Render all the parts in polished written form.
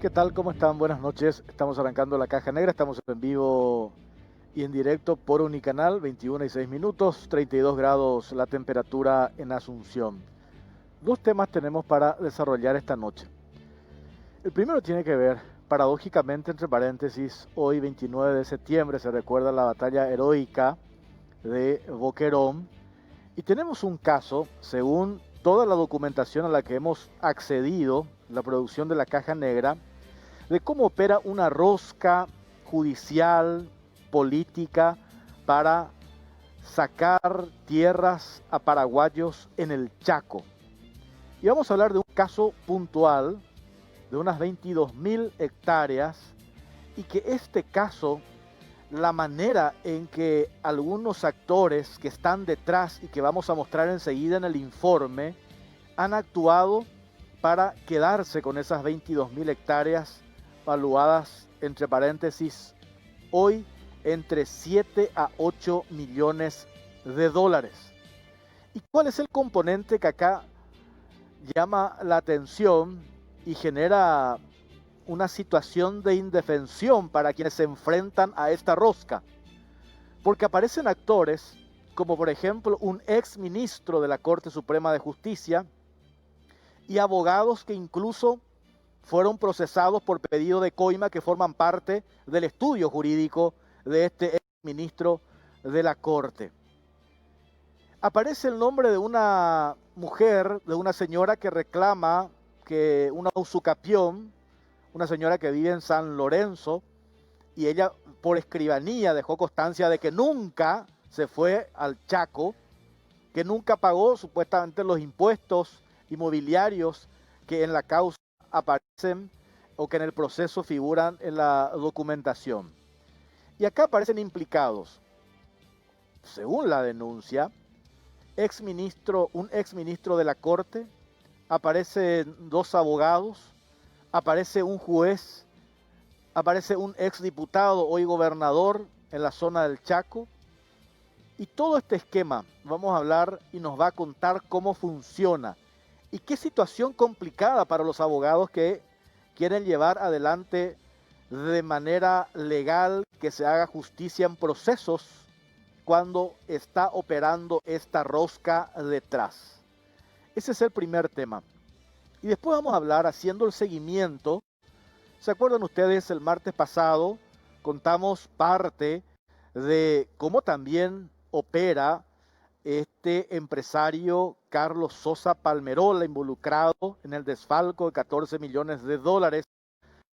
¿Qué tal? ¿Cómo están? Buenas noches. Estamos arrancando la Caja Negra. Estamos en vivo y en directo por Unicanal, 21 y 6 minutos, 32 grados la temperatura en Asunción. Dos temas tenemos para desarrollar esta noche. El primero tiene que ver, paradójicamente, entre paréntesis, hoy 29 de septiembre se recuerda la batalla heroica de Boquerón y tenemos un caso, según toda la documentación a la que hemos accedido, la producción de la Caja Negra, de cómo opera una rosca judicial, política, para sacar tierras a paraguayos en el Chaco. Y vamos a hablar de un caso puntual de unas 22.000 hectáreas y que este caso, la manera en que algunos actores que están detrás y que vamos a mostrar enseguida en el informe, han actuado para quedarse con esas 22.000 hectáreas valuadas, entre paréntesis, hoy entre 7 a 8 millones de dólares. ¿Y cuál es el componente que acá llama la atención y genera una situación de indefensión para quienes se enfrentan a esta rosca? Porque aparecen actores como por ejemplo un ex ministro de la Corte Suprema de Justicia y abogados que incluso fueron procesados por pedido de coima, que forman parte del estudio jurídico de este ex ministro de la Corte. Aparece el nombre de una mujer, de una señora que reclama que una usucapión, una señora que vive en San Lorenzo, y ella por escribanía dejó constancia de que nunca se fue al Chaco, que nunca pagó supuestamente los impuestos inmobiliarios que en la causa aparecen o que en el proceso figuran en la documentación. Y acá aparecen implicados, según la denuncia, un exministro de la Corte, aparecen dos abogados, aparece un juez, aparece un exdiputado, hoy gobernador en la zona del Chaco. Y todo este esquema vamos a hablar y nos va a contar cómo funciona. Y qué situación complicada para los abogados que quieren llevar adelante de manera legal que se haga justicia en procesos cuando está operando esta rosca detrás. Ese es el primer tema. Y después vamos a hablar haciendo el seguimiento. ¿Se acuerdan ustedes? El martes pasado contamos parte de cómo también opera este empresario Carlos Sosa Palmerola, involucrado en el desfalco de 14 millones de dólares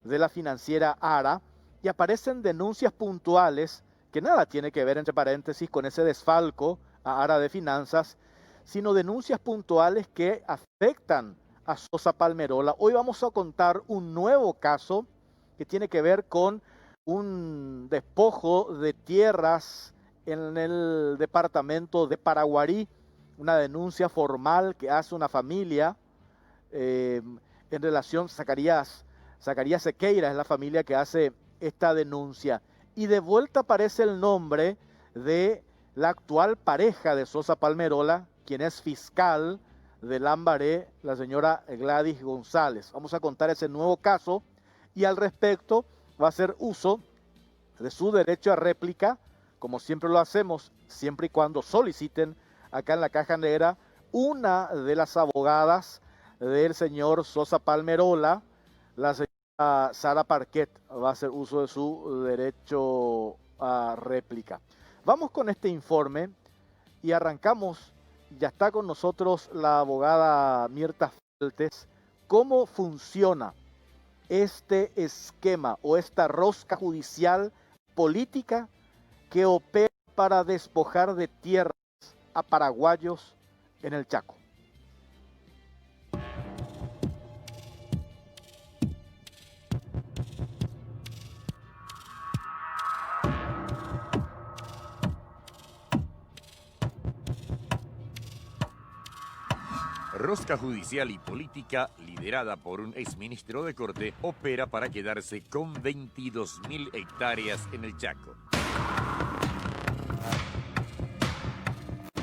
de la financiera ARA, y aparecen denuncias puntuales que nada tiene que ver, entre paréntesis, con ese desfalco a ARA de Finanzas, sino denuncias puntuales que afectan a Sosa Palmerola. Hoy vamos a contar un nuevo caso que tiene que ver con un despojo de tierras en el departamento de Paraguarí, una denuncia formal que hace una familia en relación, Zacarías Sequeira es la familia que hace esta denuncia. Y de vuelta aparece el nombre de la actual pareja de Sosa Palmerola, quien es fiscal de Lambaré, la señora Gladys González. Vamos a contar ese nuevo caso y al respecto va a hacer uso de su derecho a réplica, como siempre lo hacemos, siempre y cuando soliciten acá en la Caja Negra, una de las abogadas del señor Sosa Palmerola, la señora Sara Parquet, va a hacer uso de su derecho a réplica. Vamos con este informe y arrancamos. Ya está con nosotros la abogada Mirta Feltes. ¿Cómo funciona este esquema o esta rosca judicial política que opera para despojar de tierras a paraguayos en el Chaco? Rosca judicial y política, liderada por un exministro de Corte, opera para quedarse con 22.000 hectáreas en el Chaco.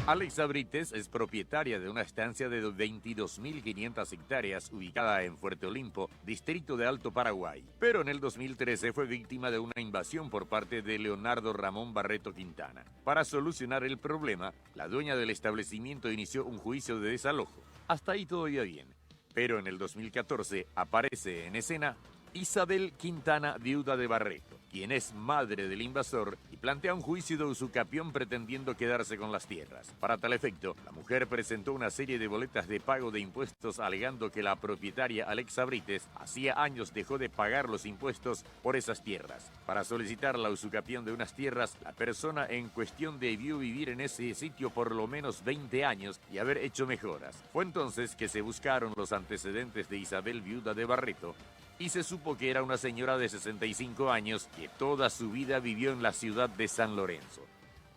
Alexa Brites es propietaria de una estancia de 22.500 hectáreas ubicada en Fuerte Olimpo, distrito de Alto Paraguay. Pero en el 2013 fue víctima de una invasión por parte de Leonardo Ramón Barreto Quintana. Para solucionar el problema, la dueña del establecimiento inició un juicio de desalojo. Hasta ahí todo iba bien. Pero en el 2014 aparece en escena Isabel Quintana, viuda de Barreto, quien es madre del invasor y plantea un juicio de usucapión pretendiendo quedarse con las tierras. Para tal efecto, la mujer presentó una serie de boletas de pago de impuestos alegando que la propietaria Alexa Brites hacía años dejó de pagar los impuestos por esas tierras. Para solicitar la usucapión de unas tierras, la persona en cuestión debió vivir en ese sitio por lo menos 20 años y haber hecho mejoras. Fue entonces que se buscaron los antecedentes de Isabel, viuda de Barreto, y se supo que era una señora de 65 años que toda su vida vivió en la ciudad de San Lorenzo.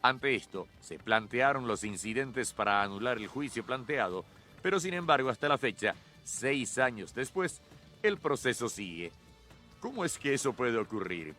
Ante esto, se plantearon los incidentes para anular el juicio planteado, pero sin embargo, hasta la fecha, 6 años después, el proceso sigue. ¿Cómo es que eso puede ocurrir?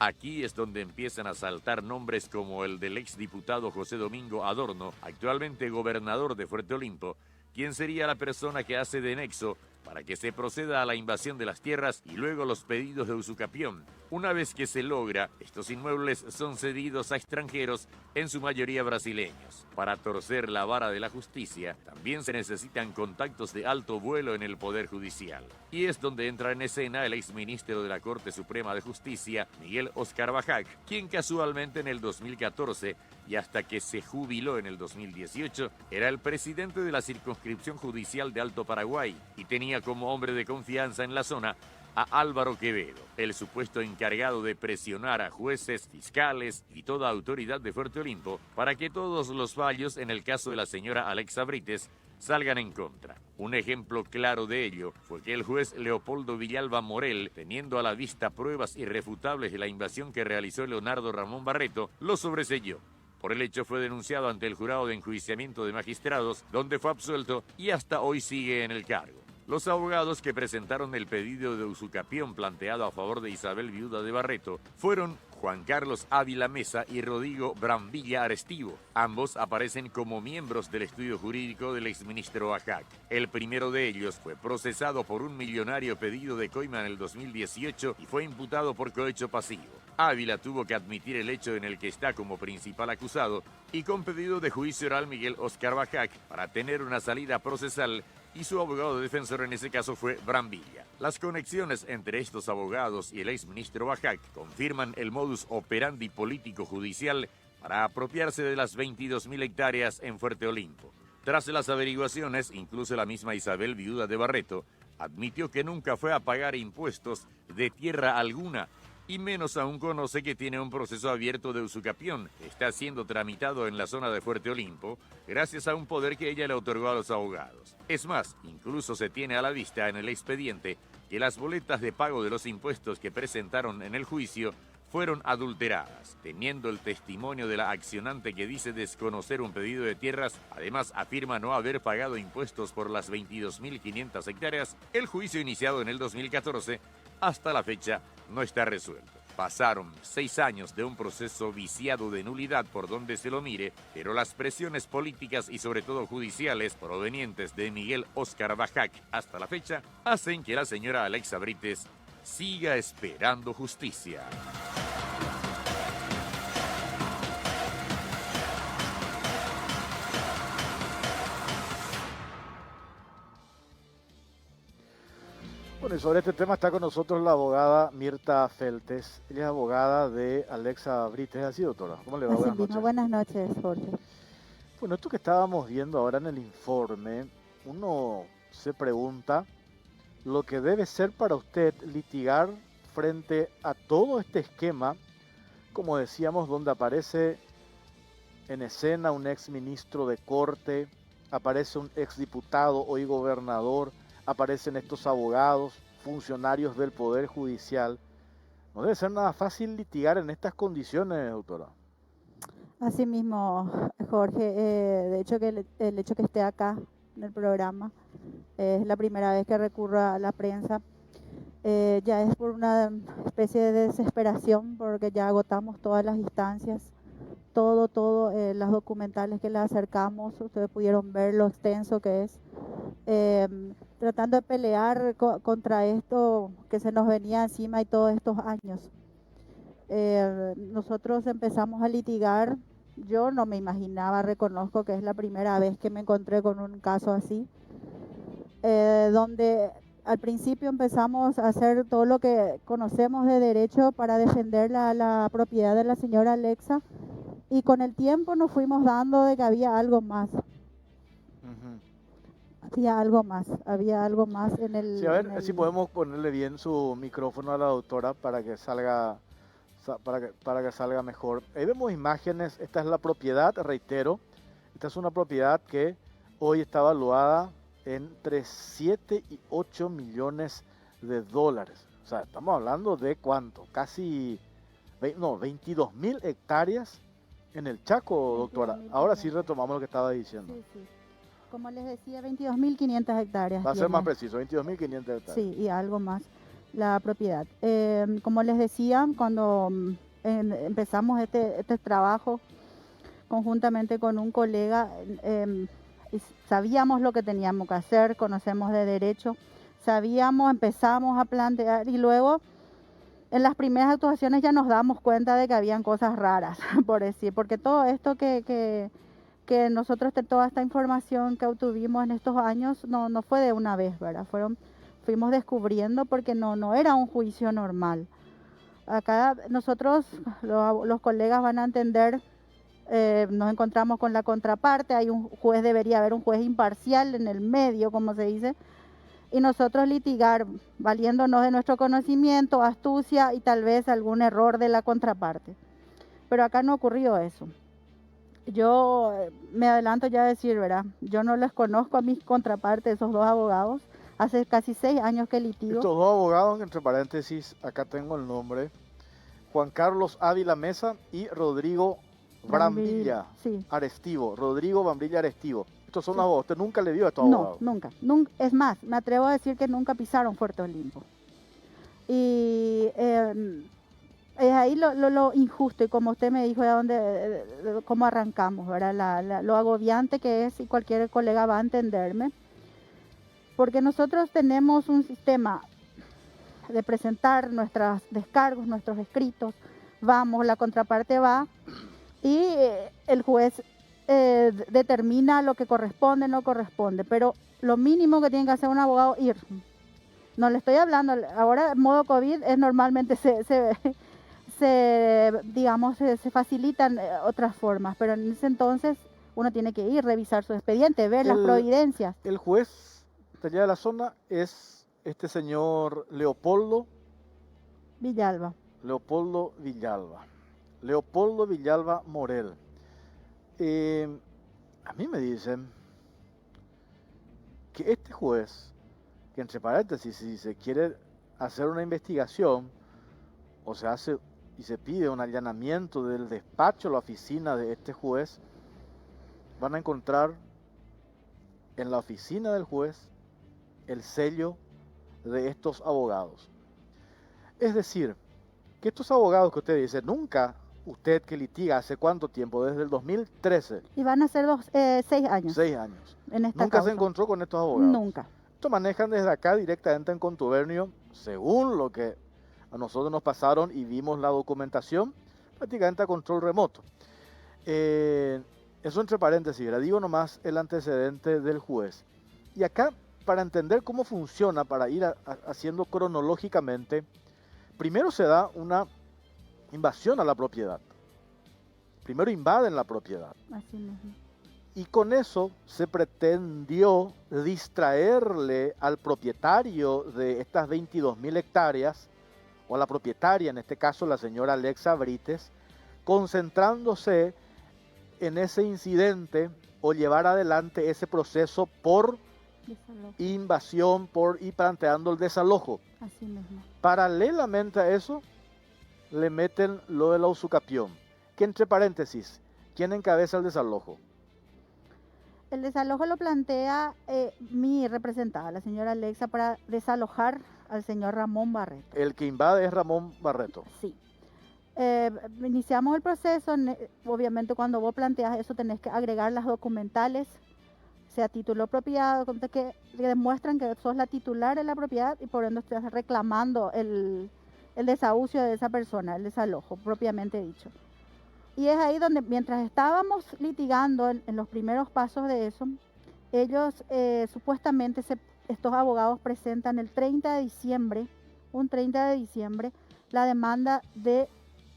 Aquí es donde empiezan a saltar nombres como el del exdiputado José Domingo Adorno, actualmente gobernador de Fuerte Olimpo, quien sería la persona que hace de nexo para que se proceda a la invasión de las tierras y luego los pedidos de usucapión. Una vez que se logra, estos inmuebles son cedidos a extranjeros, en su mayoría brasileños. Para torcer la vara de la justicia, también se necesitan contactos de alto vuelo en el Poder Judicial. Y es donde entra en escena el exministro de la Corte Suprema de Justicia, Miguel Óscar Bajac, quien casualmente en el 2014 y hasta que se jubiló en el 2018, era el presidente de la circunscripción judicial de Alto Paraguay y tenía como hombre de confianza en la zona a Álvaro Quevedo, el supuesto encargado de presionar a jueces, fiscales y toda autoridad de Fuerte Olimpo para que todos los fallos en el caso de la señora Alexa Brites salgan en contra. Un ejemplo claro de ello fue que el juez Leopoldo Villalba Morel, teniendo a la vista pruebas irrefutables de la invasión que realizó Leonardo Ramón Barreto, lo sobreseyó. Por el hecho fue denunciado ante el jurado de enjuiciamiento de magistrados, donde fue absuelto y hasta hoy sigue en el cargo. Los abogados que presentaron el pedido de usucapión planteado a favor de Isabel, viuda de Barreto, fueron Juan Carlos Ávila Mesa y Rodrigo Brambilla Arestivo. Ambos aparecen como miembros del estudio jurídico del exministro Bajac. El primero de ellos fue procesado por un millonario pedido de coima en el 2018 y fue imputado por cohecho pasivo. Ávila tuvo que admitir el hecho en el que está como principal acusado y con pedido de juicio oral Miguel Óscar Bajac para tener una salida procesal, y su abogado defensor en ese caso fue Brambilla. Las conexiones entre estos abogados y el exministro Bajac confirman el modus operandi político judicial para apropiarse de las 22.000 hectáreas en Fuerte Olimpo. Tras las averiguaciones, incluso la misma Isabel, viuda de Barreto, admitió que nunca fue a pagar impuestos de tierra alguna, y menos aún conoce que tiene un proceso abierto de usucapión que está siendo tramitado en la zona de Fuerte Olimpo gracias a un poder que ella le otorgó a los abogados. Es más, incluso se tiene a la vista en el expediente que las boletas de pago de los impuestos que presentaron en el juicio fueron adulteradas. Teniendo el testimonio de la accionante que dice desconocer un pedido de tierras, además afirma no haber pagado impuestos por las 22.500 hectáreas, el juicio iniciado en el 2014 hasta la fecha no está resuelto. Pasaron 6 años de un proceso viciado de nulidad por donde se lo mire, pero las presiones políticas y sobre todo judiciales provenientes de Miguel Óscar Bajac hasta la fecha hacen que la señora Alexa Brites siga esperando justicia. Bueno, y sobre este tema está con nosotros la abogada Mirta Feltes. Ella es abogada de Alexa Brites. ¿Es así, doctora? ¿Cómo le va? Buenas noches. Buenas noches, Jorge. Bueno, esto que estábamos viendo ahora en el informe, uno se pregunta lo que debe ser para usted litigar frente a todo este esquema, como decíamos, donde aparece en escena un ex ministro de corte, aparece un ex diputado, hoy gobernador, aparecen estos abogados, funcionarios del Poder Judicial. No debe ser nada fácil litigar en estas condiciones, doctora. Así mismo, Jorge, de hecho que el hecho que esté acá en el programa es la primera vez que recurro a la prensa. Ya es por una especie de desesperación, porque ya agotamos todas las instancias todo, las documentales que le acercamos, ustedes pudieron ver lo extenso que es, tratando de pelear contra esto que se nos venía encima y todos estos años. Nosotros empezamos a litigar, yo no me imaginaba, reconozco que es la primera vez que me encontré con un caso así, donde al principio empezamos a hacer todo lo que conocemos de derecho para defender la propiedad de la señora Alexa, y con el tiempo nos fuimos dando de que había algo más. Había algo más en el... Sí, a ver si podemos ponerle bien su micrófono a la doctora para que salga, para que salga mejor. Ahí vemos imágenes. Esta es la propiedad, reitero. Esta es una propiedad que hoy está evaluada entre 7 y 8 millones de dólares. O sea, estamos hablando de ¿cuánto? Casi 22.000 hectáreas en el Chaco, doctora. Ahora sí retomamos lo que estaba diciendo. Sí. Como les decía, 22.500 hectáreas. Va a ser más preciso, 22.500 hectáreas. Sí, y algo más la propiedad. Como les decía, cuando empezamos este trabajo conjuntamente con un colega, sabíamos lo que teníamos que hacer, conocemos de derecho, empezamos a plantear, y luego en las primeras actuaciones ya nos damos cuenta de que habían cosas raras, por decir, porque todo esto que nosotros, toda esta información que obtuvimos en estos años, no fue de una vez, ¿verdad? Fuimos descubriendo, porque no era un juicio normal. Acá nosotros, los colegas van a entender, nos encontramos con la contraparte, debería haber un juez imparcial en el medio, como se dice, y nosotros litigar valiéndonos de nuestro conocimiento, astucia y tal vez algún error de la contraparte. Pero acá no ocurrió eso. Yo me adelanto ya a decir, ¿verdad? Yo no les conozco a mis contrapartes, esos dos abogados. Hace casi 6 años que litigo. Estos dos abogados, entre paréntesis, acá tengo el nombre: Juan Carlos Ávila Mesa y Rodrigo Brambilla Arestivo. Rodrigo Brambilla Arestivo. Estos son los abogados. ¿Usted nunca le dio a estos abogados? Nunca. Es más, me atrevo a decir que nunca pisaron Fuerte Olimpo. Y es ahí lo injusto, y como usted me dijo, cómo arrancamos, ¿verdad? Lo agobiante que es, y cualquier colega va a entenderme. Porque nosotros tenemos un sistema de presentar nuestros descargos, nuestros escritos, la contraparte va, y el juez determina lo que corresponde, no corresponde, pero lo mínimo que tiene que hacer un abogado es ir. No le estoy hablando, ahora en modo COVID normalmente se facilitan otras formas, pero en ese entonces uno tiene que ir, revisar su expediente, ver las providencias. El juez de allá de la zona es este señor Leopoldo Villalba Morel. A mí me dicen que este juez, que entre paréntesis, si se quiere hacer una investigación o se hace y se pide un allanamiento del despacho, la oficina de este juez, van a encontrar en la oficina del juez el sello de estos abogados. Es decir, que estos abogados que usted dice, nunca, usted que litiga, ¿hace cuánto tiempo? Desde el 2013. Y van a ser 6 años. 6 años. En esta ¿Nunca causa se encontró con estos abogados? Nunca. Estos manejan desde acá directamente en contubernio, según lo que a nosotros nos pasaron y vimos la documentación, prácticamente a control remoto. Eso entre paréntesis, le digo nomás el antecedente del juez. Y acá, para entender cómo funciona, para ir haciendo cronológicamente, primero se da una invasión a la propiedad. Primero invaden la propiedad. Así mismo. Y con eso se pretendió distraerle al propietario de estas 22.000 hectáreas, o a la propietaria, en este caso la señora Alexa Brites, concentrándose en ese incidente o llevar adelante ese proceso por invasión y planteando el desalojo. Así mismo. Paralelamente a eso, le meten lo de la usucapión, que entre paréntesis, ¿quién encabeza el desalojo? El desalojo lo plantea mi representada, la señora Alexa, para desalojar al señor Ramón Barreto. El que invade es Ramón Barreto. Sí. Iniciamos el proceso, obviamente cuando vos planteas eso tenés que agregar las documentales, sea título propiedad, que demuestran que sos la titular de la propiedad y por ende estás reclamando el desahucio de esa persona, el desalojo propiamente dicho. Y es ahí donde mientras estábamos litigando en los primeros pasos de eso, ellos supuestamente, estos abogados presentan el 30 de diciembre, un 30 de diciembre, la demanda de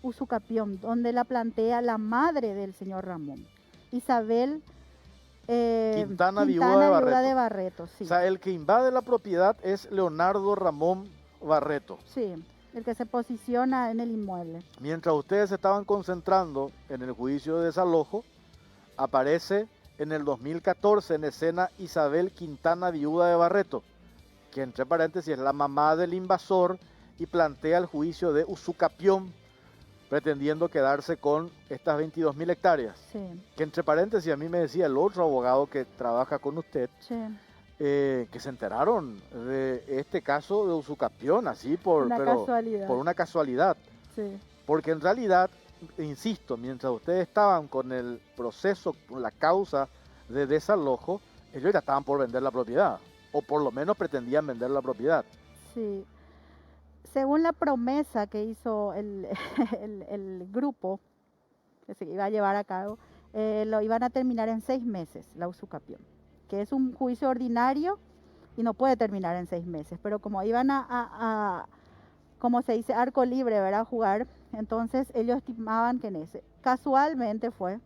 usucapión, donde la plantea la madre del señor Ramón, Isabel Quintana, viuda de Barreto. Sí. O sea, el que invade la propiedad es Leonardo Ramón Barreto. Sí, el que se posiciona en el inmueble. Mientras ustedes se estaban concentrando en el juicio de desalojo, aparece en el 2014 en escena Isabel Quintana, viuda de Barreto, que entre paréntesis es la mamá del invasor y plantea el juicio de usucapión, pretendiendo quedarse con estas 22.000 hectáreas. Sí. Que entre paréntesis a mí me decía el otro abogado que trabaja con usted, Sí. Que se enteraron de este caso de usucapión, así por una casualidad. Sí. Porque en realidad, insisto, mientras ustedes estaban con el proceso, con la causa de desalojo, ellos ya estaban por vender la propiedad, o por lo menos pretendían vender la propiedad. Sí. Según la promesa que hizo el grupo que se iba a llevar a cabo, lo iban a terminar en 6 meses, la usucapión, que es un juicio ordinario y no puede terminar en 6 meses, pero como iban como se dice, arco libre, ¿verdad? Jugar, entonces ellos estimaban que en ese, casualmente fue,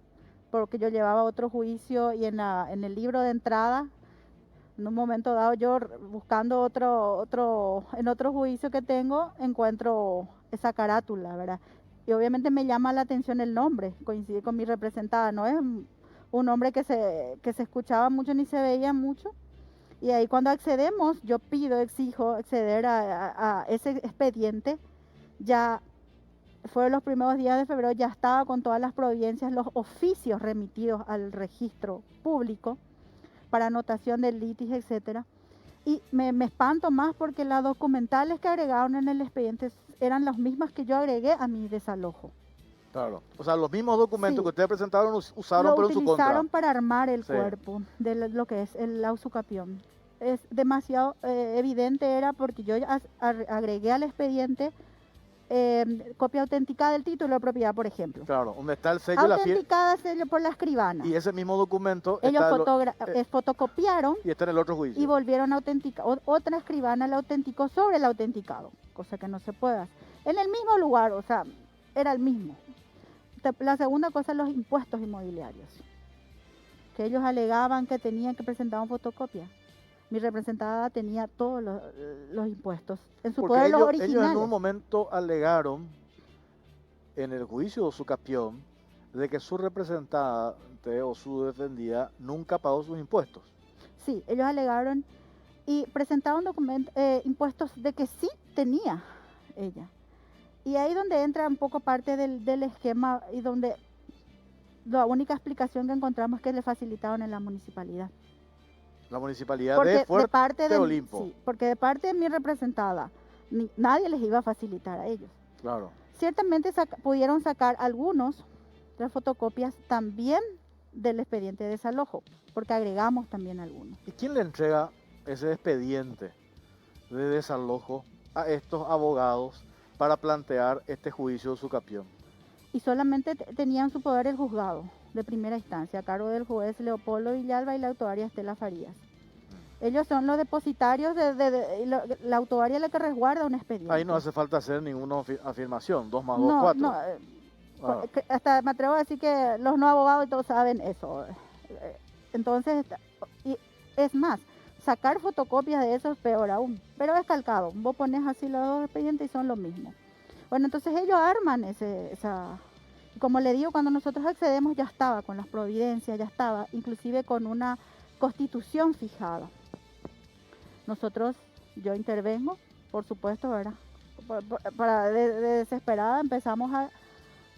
porque yo llevaba otro juicio y en el libro de entrada, en un momento dado yo buscando en otro juicio que tengo, encuentro esa carátula, ¿verdad? Y obviamente me llama la atención el nombre, coincide con mi representada, no es un nombre que se escuchaba mucho ni se veía mucho. Y ahí cuando accedemos, yo exijo acceder a ese expediente. Ya fueron los primeros días de febrero, ya estaba con todas las providencias, los oficios remitidos al registro público para anotación del litis, etcétera. Y me espanto más porque las documentales que agregaron en el expediente eran las mismas que yo agregué a mi desalojo. Claro, o sea, los mismos documentos Sí. que ustedes presentaron usaron pero en su contra. Lo utilizaron para armar el Sí. cuerpo de lo que es el usucapión. Es demasiado evidente era porque yo agregué al expediente copia autenticada del título de propiedad, por ejemplo. Claro, donde está el sello y la firma. Autenticada sello por la escribana. Y ese mismo documento Ellos está fotocopiaron y está en el otro juicio. y volvieron a autenticar. Otra escribana la autenticó sobre el autenticado, cosa que no se puede hacer. En el mismo lugar, o sea, era el mismo. La segunda cosa, los impuestos inmobiliarios, que ellos alegaban que tenían que presentar una fotocopia. Mi representada tenía todos los impuestos en su poder, los originales. Ellos en un momento alegaron en el juicio de usucapión de que su representante o su defendida nunca pagó sus impuestos. Sí, ellos alegaron y presentaron impuestos de que sí tenía ella. Y ahí donde entra un poco parte del esquema y donde la única explicación que encontramos es que le facilitaron en la municipalidad. La municipalidad de Fuerte Olimpo. Sí, porque de parte de mi representada, nadie les iba a facilitar a ellos. Claro. Ciertamente pudieron sacar algunos de las fotocopias también del expediente de desalojo, porque agregamos también algunos. ¿Y quién le entrega ese expediente de desalojo a estos abogados para plantear este juicio de usucapión? Y solamente tenía en su poder el juzgado de primera instancia, a cargo del juez Leopoldo Villalba y la autoría Estela Farías. Ellos son los depositarios la autoría la que resguarda un expediente. Ahí no hace falta hacer ninguna afirmación, 2 más 2, 4. No, hasta me atrevo a decir que los no abogados todos saben eso. Entonces, y es más, sacar fotocopias de eso es peor aún, pero es calcado. Vos pones así los dos expedientes y son lo mismo. Bueno, entonces ellos arman esa... Como le digo, cuando nosotros accedemos ya estaba con las providencias, ya estaba inclusive con una constitución fijada. Yo intervengo, por supuesto, ¿verdad? De desesperada empezamos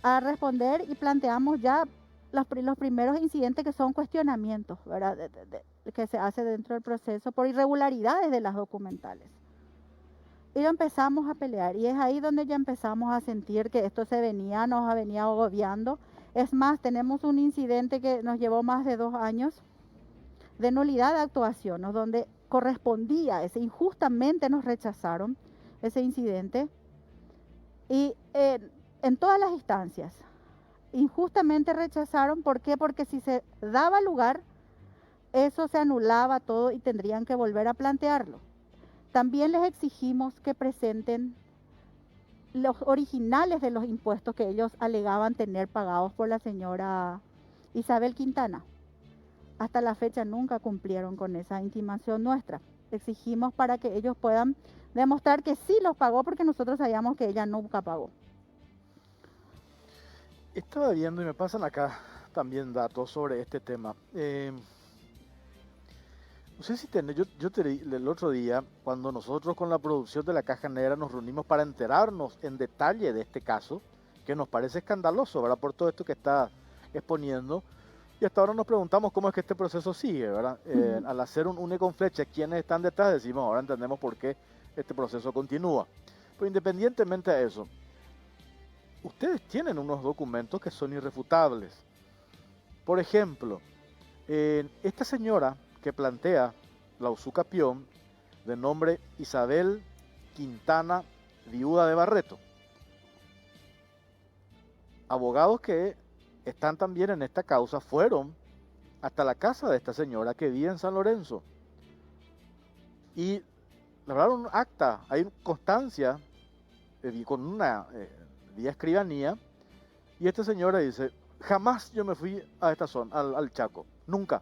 a responder y planteamos ya los primeros incidentes que son cuestionamientos, ¿verdad? Que se hace dentro del proceso por irregularidades de las documentales. Y ya empezamos a pelear y es ahí donde ya empezamos a sentir que esto nos venía agobiando. Es más, tenemos un incidente que nos llevó más de 2 años de nulidad de actuación, ¿no? Donde correspondía ese, injustamente nos rechazaron ese incidente y en todas las instancias, injustamente rechazaron. ¿Por qué? Porque si se daba lugar, eso se anulaba todo y tendrían que volver a plantearlo. También les exigimos que presenten los originales de los impuestos que ellos alegaban tener pagados por la señora Isabel Quintana. Hasta la fecha nunca cumplieron con esa intimación nuestra. Exigimos para que ellos puedan demostrar que sí los pagó, porque nosotros sabíamos que ella nunca pagó. Estaba viendo y me pasan acá también datos sobre este tema. No sé si yo te di el otro día, cuando nosotros con la producción de la Caja Negra nos reunimos para enterarnos en detalle de este caso, que nos parece escandaloso, ¿verdad? Por todo esto que está exponiendo. Y hasta ahora nos preguntamos cómo es que este proceso sigue, ¿verdad? Al hacer un une con flecha, quiénes están detrás, decimos, ahora entendemos por qué este proceso continúa. Pero independientemente de eso, ustedes tienen unos documentos que son irrefutables. Por ejemplo, esta señora que plantea la usucapión, de nombre Isabel Quintana, viuda de Barreto. Abogados que están también en esta causa fueron hasta la casa de esta señora que vive en San Lorenzo y lograron un acta, hay constancia con una vía escribanía, y esta señora dice: jamás yo me fui a esta zona, al Chaco, nunca.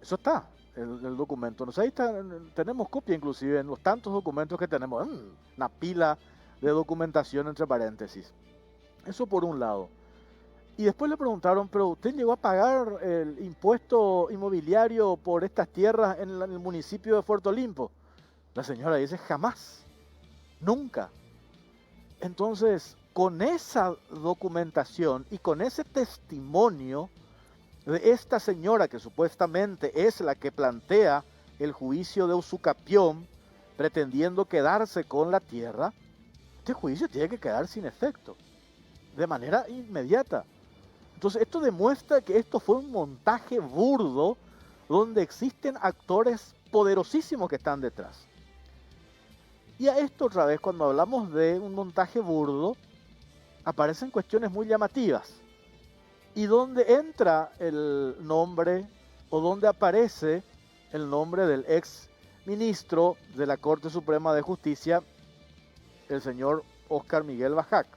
Eso está en el documento. No sé, ahí está, tenemos copia inclusive en los tantos documentos que tenemos, una pila de documentación entre paréntesis. Eso por un lado. Y después le preguntaron: pero ¿usted llegó a pagar el impuesto inmobiliario por estas tierras en el municipio de Puerto Limpo? La señora dice: jamás, nunca. Entonces, con esa documentación y con ese testimonio de esta señora, que supuestamente es la que plantea el juicio de usucapión, pretendiendo quedarse con la tierra, este juicio tiene que quedar sin efecto, de manera inmediata. Entonces, esto demuestra que esto fue un montaje burdo, donde existen actores poderosísimos que están detrás. Y a esto otra vez, cuando hablamos de un montaje burdo, aparecen cuestiones muy llamativas. Y donde entra el nombre, o donde aparece el nombre del ex ministro de la Corte Suprema de Justicia, el señor Óscar Miguel Bajac.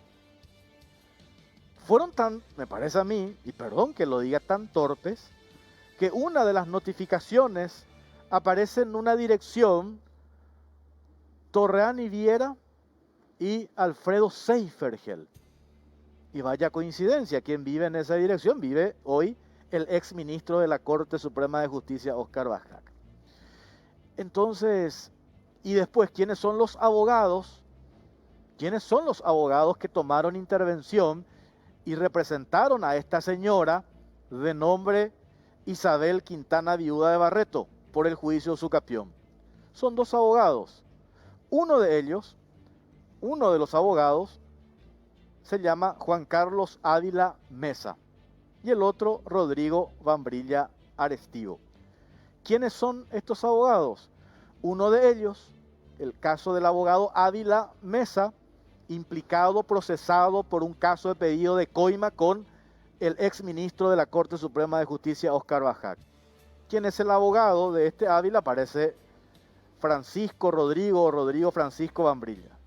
Fueron tan, me parece a mí, y perdón que lo diga, tan torpes, que una de las notificaciones aparece en una dirección Torreán Viera y Alfredo Seifergel. Y vaya coincidencia, quien vive en esa dirección vive hoy el ex ministro de la Corte Suprema de Justicia, Óscar Bajac. Entonces, y después, ¿quiénes son los abogados? ¿Quiénes son los abogados que tomaron intervención y representaron a esta señora de nombre Isabel Quintana, viuda de Barreto, por el juicio de usucapión? Son dos abogados. Uno de los abogados, se llama Juan Carlos Ávila Mesa y el otro Rodrigo Bambrilla Arestivo. ¿Quiénes son estos abogados? Uno de ellos, el caso del abogado Ávila Mesa, implicado, procesado por un caso de pedido de coima con el ex ministro de la Corte Suprema de Justicia, Óscar Bajac. ¿Quién es el abogado de este Ávila? Parece Rodrigo Francisco Bambrilla.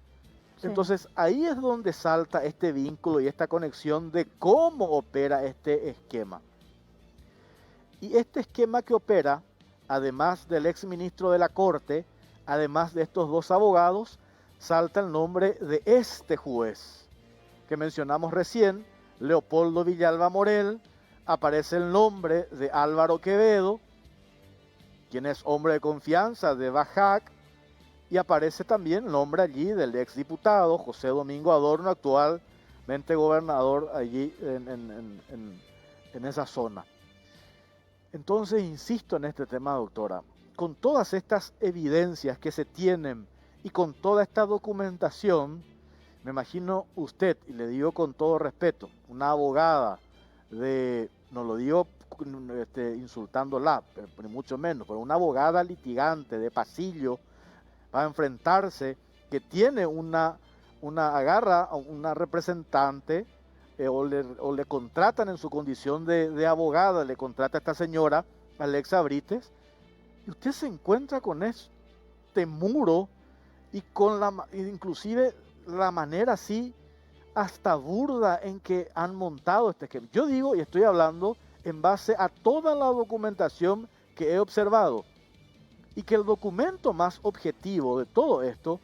Sí. Entonces ahí es donde salta este vínculo y esta conexión de cómo opera este esquema. Y este esquema que opera, además del ex ministro de la Corte, además de estos dos abogados, salta el nombre de este juez que mencionamos recién, Leopoldo Villalba Morel. Aparece el nombre de Álvaro Quevedo, quien es hombre de confianza de Bajac, y aparece también el nombre allí del exdiputado José Domingo Adorno, actualmente gobernador allí en esa zona. Entonces, insisto en este tema, doctora. con todas estas evidencias que se tienen y con toda esta documentación, me imagino usted, y le digo con todo respeto, una abogada no lo digo insultándola, pero mucho menos, pero una abogada litigante de pasillo va a enfrentarse, que tiene agarra a una representante o le contratan en su condición de abogada, le contrata a esta señora, Alexa Brites, y usted se encuentra con este muro y con inclusive la manera así hasta burda en que han montado este esquema. Yo digo y estoy hablando en base a toda la documentación que he observado, y que el documento más objetivo de todo esto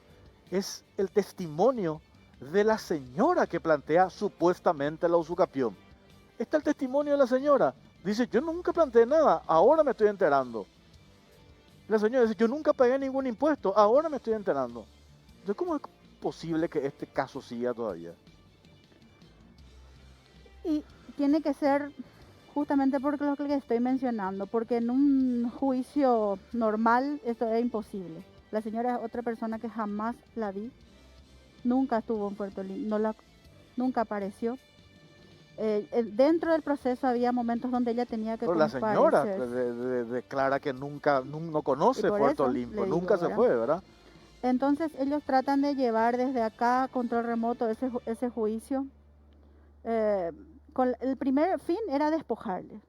es el testimonio de la señora que plantea supuestamente la usucapión. Está el testimonio de la señora. Dice, yo nunca planteé nada, ahora me estoy enterando. La señora dice, yo nunca pagué ningún impuesto, ahora me estoy enterando. Entonces, ¿cómo es posible que este caso siga todavía? Y tiene que ser justamente por lo que estoy mencionando, porque en un juicio normal esto es imposible. La señora es otra persona que jamás la vi, nunca estuvo en Puerto Limpo, nunca apareció. Dentro del proceso había momentos donde ella tenía que comparecer. La señora declara que no conoce Puerto Limpo, nunca se fue, ¿verdad? Entonces ellos tratan de llevar desde acá, control remoto, ese juicio. El primer fin era despojarles.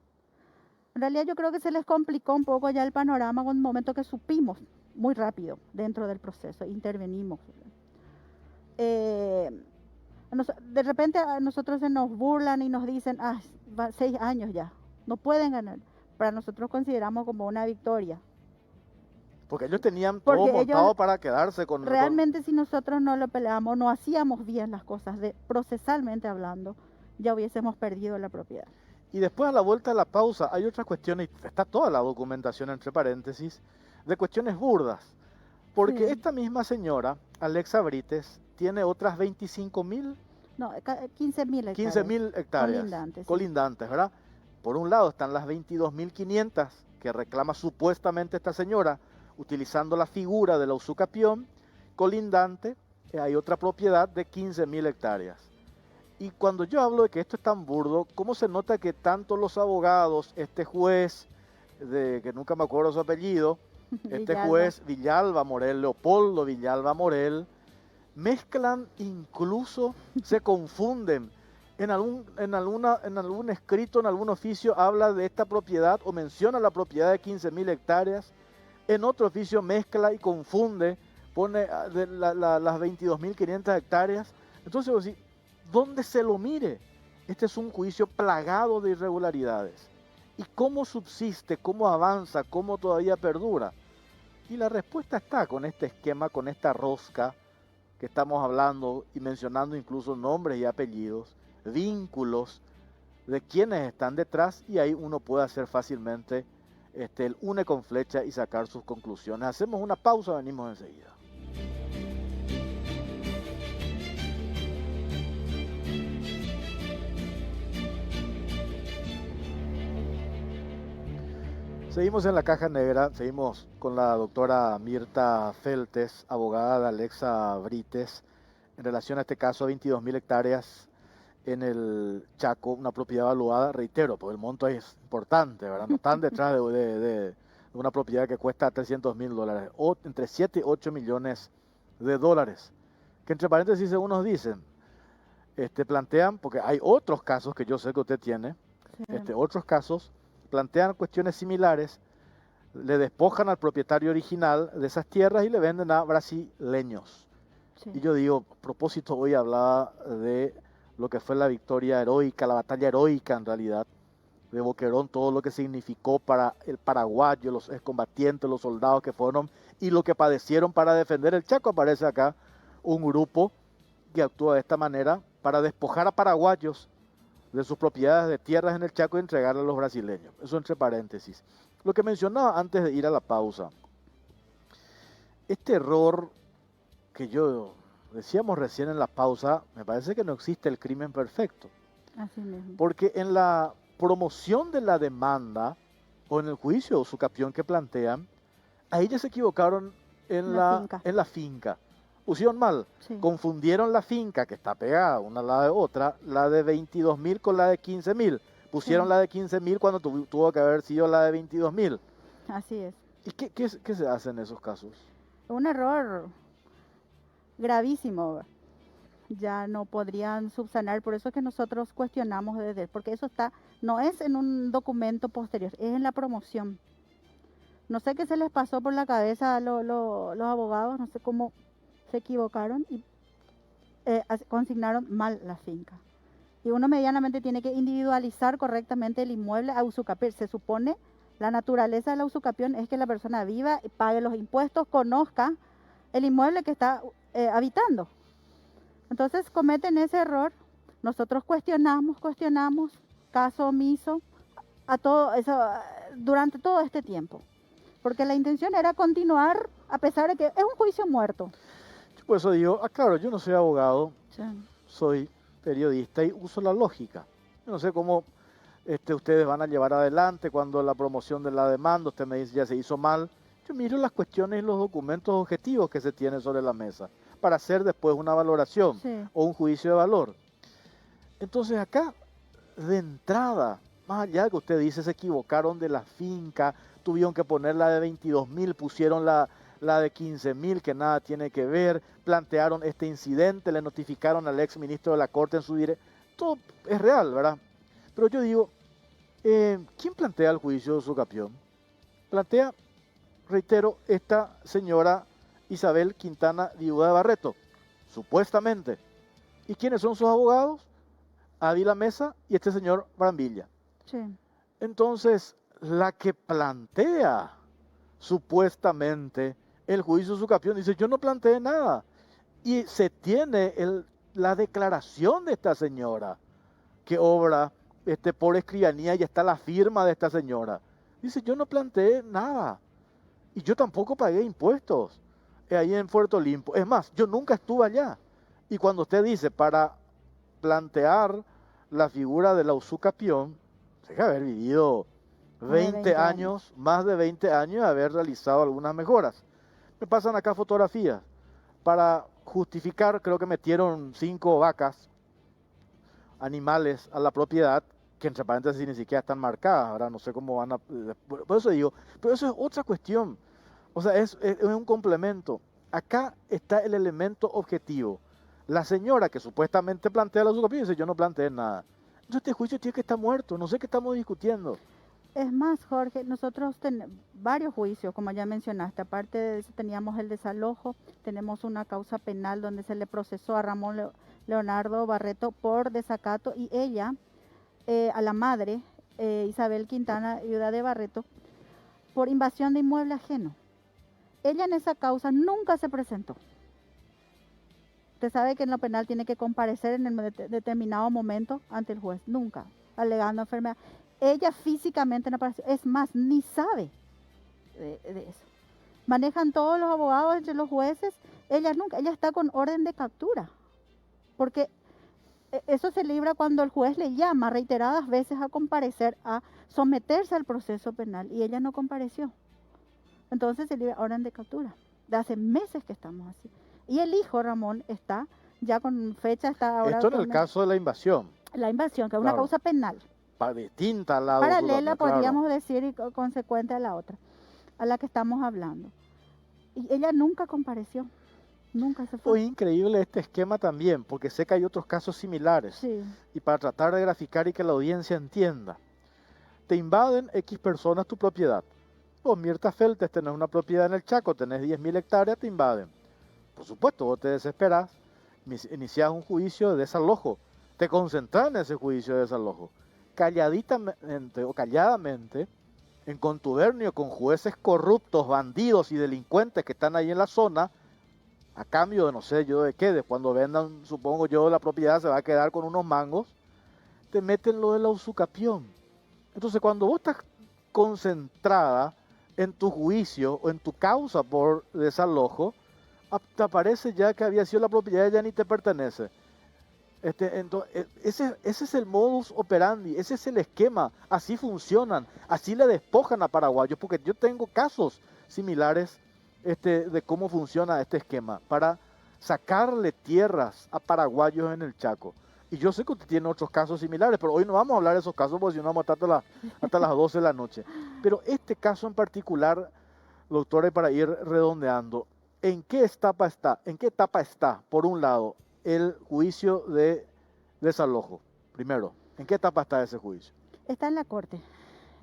En realidad yo creo que se les complicó un poco ya el panorama con un momento que supimos muy rápido dentro del proceso, intervenimos. De repente a nosotros se nos burlan y nos dicen, 6 años ya, no pueden ganar. Para nosotros consideramos como una victoria. Porque ellos tenían todo montado para quedarse con... Realmente si nosotros no lo peleamos, no hacíamos bien las cosas, procesalmente hablando, ya hubiésemos perdido la propiedad. Y después, a la vuelta de la pausa, hay otras cuestiones, y está toda la documentación entre paréntesis, de cuestiones burdas. Porque esta misma señora, Alexa Brites, tiene otras 25.000... No, 15.000 hectáreas. 15.000 hectáreas colindantes, ¿verdad? Por un lado están las 22.500 que reclama supuestamente esta señora, utilizando la figura de la usucapión colindante. Hay otra propiedad de 15.000 hectáreas. Y cuando yo hablo de que esto es tan burdo, ¿cómo se nota que tanto los abogados, este juez, que nunca me acuerdo su apellido, este juez Villalba Morel, Leopoldo Villalba Morel, mezclan, incluso se confunden? En algún escrito, en algún oficio habla de esta propiedad o menciona la propiedad de 15.000 hectáreas. En otro oficio mezcla y confunde, pone las 22.500 hectáreas. Entonces, ¿dónde se lo mire? Este es un juicio plagado de irregularidades. ¿Y cómo subsiste, cómo avanza, cómo todavía perdura? Y la respuesta está con este esquema, con esta rosca que estamos hablando y mencionando incluso nombres y apellidos, vínculos de quienes están detrás, y ahí uno puede hacer fácilmente el une con flecha y sacar sus conclusiones. Hacemos una pausa, venimos enseguida. Seguimos en la caja negra, seguimos con la doctora Mirta Feltes, abogada de Alexa Brites, en relación a este caso, 22.000 hectáreas en el Chaco, una propiedad evaluada, reitero, porque el monto es importante, ¿verdad? No están detrás de una propiedad que cuesta $300.000, o entre 7 y 8 millones de dólares, que entre paréntesis unos dicen, plantean, porque hay otros casos que yo sé que usted tiene, otros casos, plantean cuestiones similares, le despojan al propietario original de esas tierras y le venden a brasileños. Sí. Y yo digo, a propósito, hoy hablaba de lo que fue la victoria heroica, la batalla heroica en realidad, de Boquerón, todo lo que significó para el paraguayo, los excombatientes, los soldados que fueron y lo que padecieron para defender el Chaco. Aparece acá un grupo que actúa de esta manera para despojar a paraguayos de sus propiedades de tierras en el Chaco y entregarle a los brasileños. Eso entre paréntesis. Lo que mencionaba antes de ir a la pausa, este error que decíamos recién en la pausa, me parece que no existe el crimen perfecto. Así mismo. Porque en la promoción de la demanda o en el juicio o usucapión que plantean, Ahí ya se equivocaron en La finca. en la finca. Pusieron mal. Sí. Confundieron la finca, que está pegada una al lado de otra, la de 22.000 con la de 15.000. Pusieron Sí. la de 15.000 cuando tuvo que haber sido la de 22.000. Así es. ¿Y qué se hace en esos casos? Un error gravísimo. Ya no podrían subsanar, por eso es que nosotros cuestionamos porque eso no es en un documento posterior, es en la promoción. No sé qué se les pasó por la cabeza a los abogados, no sé cómo se equivocaron y consignaron mal la finca. Y uno medianamente tiene que individualizar correctamente el inmueble a usucapión. Se supone, la naturaleza de la usucapión es que la persona viva, pague los impuestos, conozca el inmueble que está habitando. Entonces cometen ese error, nosotros cuestionamos, caso omiso, a todo eso, durante todo este tiempo. Porque la intención era continuar, a pesar de que es un juicio muerto. Yo por eso digo, claro, yo no soy abogado, Sí. soy periodista y uso la lógica. Yo no sé cómo ustedes van a llevar adelante cuando la promoción de la demanda, usted me dice ya se hizo mal. Yo miro las cuestiones y los documentos objetivos que se tienen sobre la mesa para hacer después una valoración o un juicio de valor. Entonces acá, de entrada, más allá de que usted dice se equivocaron de la finca, tuvieron que poner la de 22.000, pusieron la de 15.000 que nada tiene que ver, plantearon este incidente, le notificaron al ex ministro de la Corte en su directo. Todo es real, ¿verdad? Pero yo digo, ¿quién plantea el juicio de usucapión? Plantea, reitero, esta señora Isabel Quintana, viuda de Barreto, supuestamente. ¿Y quiénes son sus abogados? Ávila Mesa y este señor Brambilla. Sí. Entonces, la que plantea supuestamente el juicio de usucapión dice, yo no planteé nada. Y se tiene la declaración de esta señora, que obra por escribanía y está la firma de esta señora. Dice, yo no planteé nada. Y yo tampoco pagué impuestos ahí en Puerto Limpo. Es más, yo nunca estuve allá. Y cuando usted dice, para plantear la figura de la usucapión, se debe haber vivido 20 años, más de 20 años, y haber realizado algunas mejoras. Me pasan acá fotografías. Para justificar, creo que metieron 5 vacas, animales a la propiedad, que entre paréntesis ni siquiera están marcadas. Ahora no sé cómo van a... Por eso digo, pero eso es otra cuestión. O sea, es un complemento. Acá está el elemento objetivo. La señora que supuestamente plantea la usucapión dice, yo no planteé nada. Entonces este juicio tiene que estar muerto. No sé qué estamos discutiendo. Es más, Jorge, nosotros tenemos varios juicios, como ya mencionaste. Aparte de eso, teníamos el desalojo, tenemos una causa penal donde se le procesó a Ramón Leonardo Barreto por desacato y ella, a la madre, Isabel Quintana, viuda de Barreto, por invasión de inmueble ajeno. Ella en esa causa nunca se presentó. Usted sabe que en lo penal tiene que comparecer en el determinado momento ante el juez, nunca, alegando enfermedad. Ella físicamente no apareció, es más, ni sabe de eso. Manejan todos los abogados entre los jueces, ella nunca, ella está con orden de captura, porque eso se libra cuando el juez le llama reiteradas veces a comparecer, a someterse al proceso penal, y ella no compareció. Entonces se libra orden de captura. De hace meses que estamos así. Y el hijo Ramón está ya con fecha, está ahora... Esto en el caso de la invasión. La invasión, que es una causa penal. Distinta a la paralela, podríamos decir, y consecuente a la otra, a la que estamos hablando. Y ella nunca compareció, nunca se fue. Fue increíble este esquema también, porque sé que hay otros casos similares. Sí. Y para tratar de graficar y que la audiencia entienda, te invaden X personas tu propiedad. Vos, Mirta Feltes, tenés una propiedad en el Chaco, tenés 10.000 hectáreas, te invaden. Por supuesto, vos te desesperás, iniciás un juicio de desalojo, te concentrás en ese juicio de desalojo. Calladitamente o calladamente, en contubernio con jueces corruptos, bandidos y delincuentes que están ahí en la zona, a cambio de no sé yo de qué, de cuando vendan, supongo yo, la propiedad se va a quedar con unos mangos, te meten lo de la usucapión. Entonces cuando vos estás concentrada en tu juicio o en tu causa por desalojo, te aparece ya que había sido la propiedad, ya ni te pertenece. Entonces, ese es el modus operandi, ese es el esquema, así funcionan, así le despojan a paraguayos, porque yo tengo casos similares de cómo funciona este esquema para sacarle tierras a paraguayos en el Chaco. Y yo sé que usted tiene otros casos similares, pero hoy no vamos a hablar de esos casos porque si no vamos a estar hasta las 12 de la noche. Pero este caso en particular, doctora, y para ir redondeando, ¿en qué etapa está? ¿En qué etapa está, por un lado, el juicio de desalojo? Primero, ¿en qué etapa está ese juicio? Está en la corte.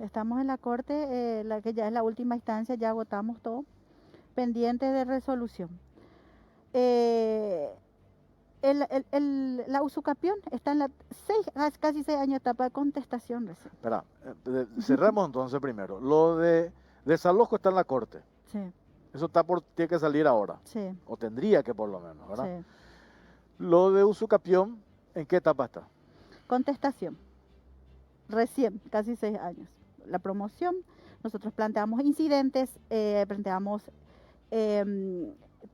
Estamos en la corte, la que ya es la última instancia, ya agotamos todo, pendiente de resolución. La usucapión está en la casi 6 años de etapa de contestación recién. Espera, cerramos entonces primero. Lo de desalojo está en la corte. Sí. Eso tiene que salir ahora. Sí. O tendría que por lo menos, ¿verdad? Sí. Lo de usucapión, ¿en qué etapa está? Contestación. Recién, casi 6 años. La promoción, nosotros planteamos incidentes, planteamos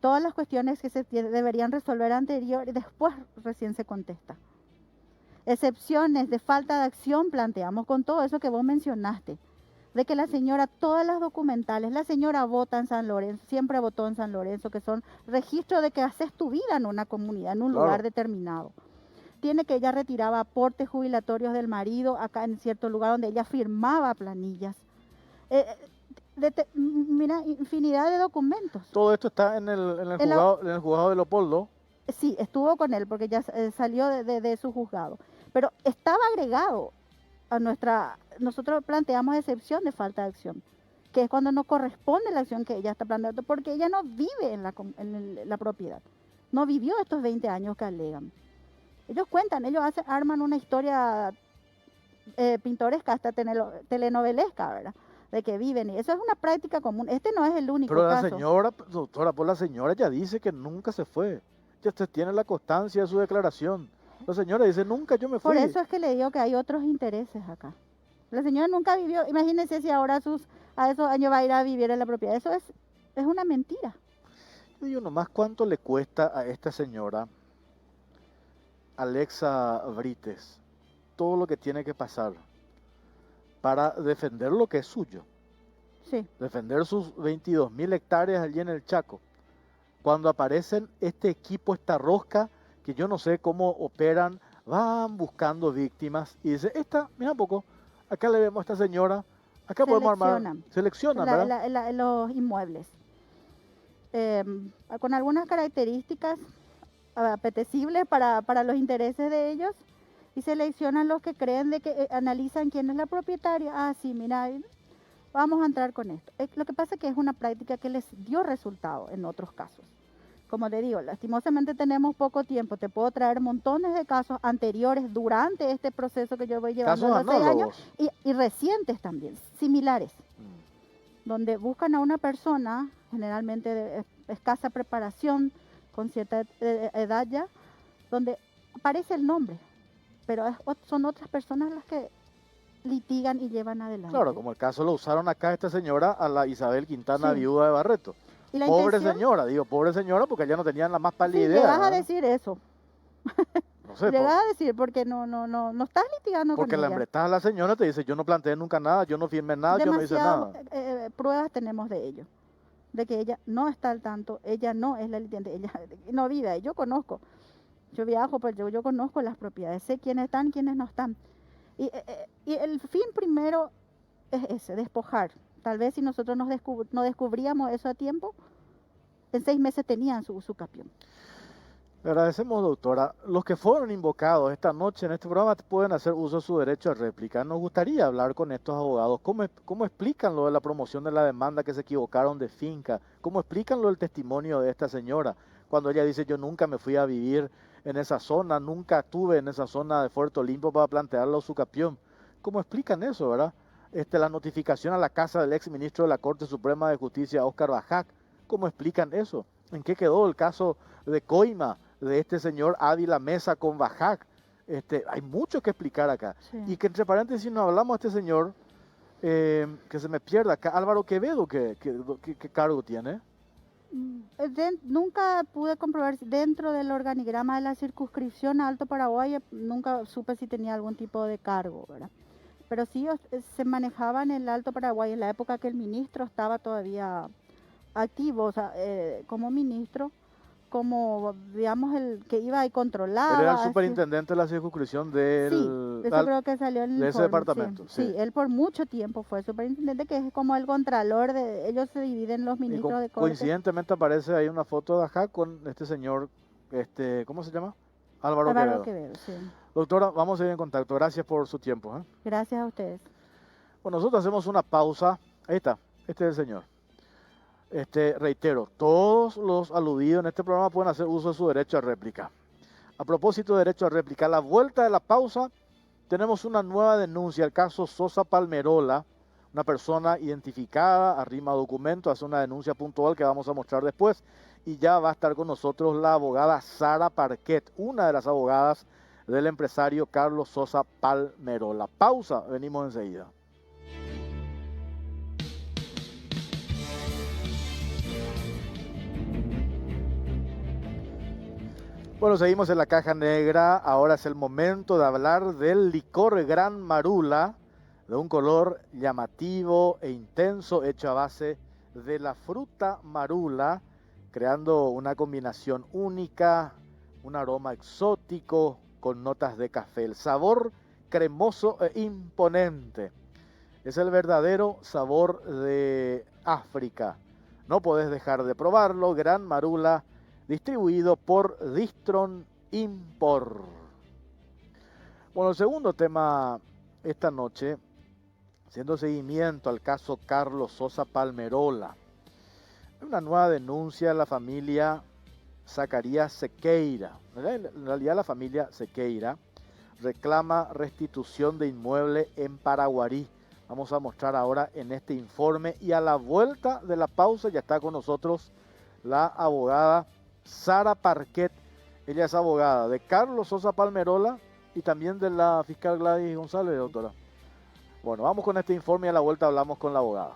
todas las cuestiones que se deberían resolver anterior y después recién se contesta. Excepciones de falta de acción planteamos con todo eso que vos mencionaste, de que la señora, todas las documentales, la señora vota en San Lorenzo, siempre votó en San Lorenzo, que son registros de que haces tu vida en una comunidad, en un lugar determinado. Tiene que ella retiraba aportes jubilatorios del marido acá en cierto lugar donde ella firmaba planillas. Mira, infinidad de documentos. Todo esto está en el juzgado de Leopoldo. Sí, estuvo con él porque ya salió de su juzgado. Pero estaba agregado a nosotros planteamos excepción de falta de acción, que es cuando no corresponde la acción que ella está planteando, porque ella no vive en la propiedad. No vivió estos 20 años que alegan. Ellos cuentan, arman una historia pintoresca, hasta telenovelesca, ¿verdad? De que viven, y eso es una práctica común. Este no es el único caso. Pero la señora, doctora, pues la señora ya dice que nunca se fue. Ya usted tiene la constancia de su declaración. La señora dice, nunca yo me fui. Por eso es que le digo que hay otros intereses acá. La señora nunca vivió, imagínense si ahora a esos años va a ir a vivir en la propiedad. Eso es una mentira. Yo digo nomás, ¿cuánto le cuesta a esta señora, Alexa Brites, todo lo que tiene que pasar para defender lo que es suyo? Sí. Defender sus 22.000 hectáreas allí en el Chaco. Cuando aparecen este equipo, esta rosca, que yo no sé cómo operan, van buscando víctimas y dice, mira un poco, acá le vemos a esta señora, acá podemos armar, seleccionan, ¿verdad? Los inmuebles. Con algunas características apetecibles para los intereses de ellos, y seleccionan los que creen de que analizan quién es la propietaria. Ah, sí, mira, vamos a entrar con esto. Lo que pasa es que es una práctica que les dio resultado en otros casos. Como te digo, lastimosamente tenemos poco tiempo. Te puedo traer montones de casos anteriores durante este proceso que yo voy llevando a los 6 años y recientes también, similares, donde buscan a una persona, generalmente de escasa preparación, con cierta edad ya, donde aparece el nombre, pero son otras personas las que litigan y llevan adelante. Claro, como el caso lo usaron acá esta señora, a la Isabel Quintana, sí, viuda de Barreto. Pobre señora, porque ella no tenía la más pálida idea. Llegas a decir eso. No sé. Llegas a decir, porque no estás litigando porque con ella. Porque la embretada a la señora te dice, yo no planteé nunca nada, yo no firmé nada, yo no hice nada. Pruebas tenemos de ello, de que ella no está al tanto, ella no es la litiante, ella no vive ahí. Yo conozco, yo viajo, pero yo conozco las propiedades, sé quiénes están, quiénes no están. Y el fin primero es ese, despojar. Tal vez si nosotros no descubríamos eso a tiempo, en 6 meses tenían su usucapión. Le agradecemos, doctora. Los que fueron invocados esta noche en este programa pueden hacer uso de su derecho a réplica. Nos gustaría hablar con estos abogados. ¿Cómo explican lo de la promoción de la demanda, que se equivocaron de finca? ¿Cómo explican lo del testimonio de esta señora? Cuando ella dice, yo nunca me fui a vivir en esa zona, nunca estuve en esa zona de Fuerte Olimpo para plantear la usucapión. ¿Cómo explican eso, verdad? La notificación a la casa del ex ministro de la Corte Suprema de Justicia, Óscar Bajac. ¿Cómo explican eso? ¿En qué quedó el caso de Coima, de este señor Ávila Mesa con Bajac? Hay mucho que explicar acá. Sí. Y que entre paréntesis nos hablamos de este señor, que se me pierda acá, Álvaro Quevedo, ¿qué cargo tiene? Nunca pude comprobar dentro del organigrama de la circunscripción Alto Paraguay, nunca supe si tenía algún tipo de cargo, ¿verdad? Pero sí se manejaba en el Alto Paraguay en la época que el ministro estaba todavía activo, o sea, como ministro, como digamos el que iba y Él controlaba. era el así. superintendente de la circunscripción del, Sí, eso creo que salió en el de ese informe, departamento. sí, sí, él por mucho tiempo fue superintendente, que es como el contralor de, ellos se dividen los Y ministros de corte. coincidentemente aparece ahí una foto de acá con este señor, ¿cómo se llama? Álvaro Quevedo. Quevedo, sí. Doctora, vamos a ir en contacto. Gracias por su tiempo. Gracias a ustedes. Bueno, nosotros hacemos una pausa. Ahí está, este es el señor. Reitero, todos los aludidos en este programa pueden hacer uso de su derecho a réplica. A propósito de derecho a réplica, a la vuelta de la pausa tenemos una nueva denuncia, el caso Sosa Palmerola. Una persona identificada, arrima documento, hace una denuncia puntual que vamos a mostrar después. Y ya va a estar con nosotros la abogada Sara Parquet, una de las abogadas del empresario Carlos Sosa Palmerola. Pausa, venimos enseguida. Bueno, seguimos en la caja negra. Ahora es el momento de hablar del licor Gran Marula, de un color llamativo e intenso, hecho a base de la fruta marula, creando una combinación única, un aroma exótico con notas de café. El sabor cremoso e imponente. Es el verdadero sabor de África. No podés dejar de probarlo. Gran Marula, distribuido por Distron Import. Bueno, el segundo tema esta noche, haciendo seguimiento al caso Carlos Sosa Palmerola. Una nueva denuncia de la familia Zacarías Sequeira. En realidad la familia Sequeira reclama restitución de inmueble en Paraguarí. Vamos a mostrar ahora en este informe, y a la vuelta de la pausa ya está con nosotros la abogada Sara Parquet. Ella es abogada de Carlos Sosa Palmerola y también de la fiscal Gladys González, doctora. Bueno, vamos con este informe y a la vuelta hablamos con la abogada.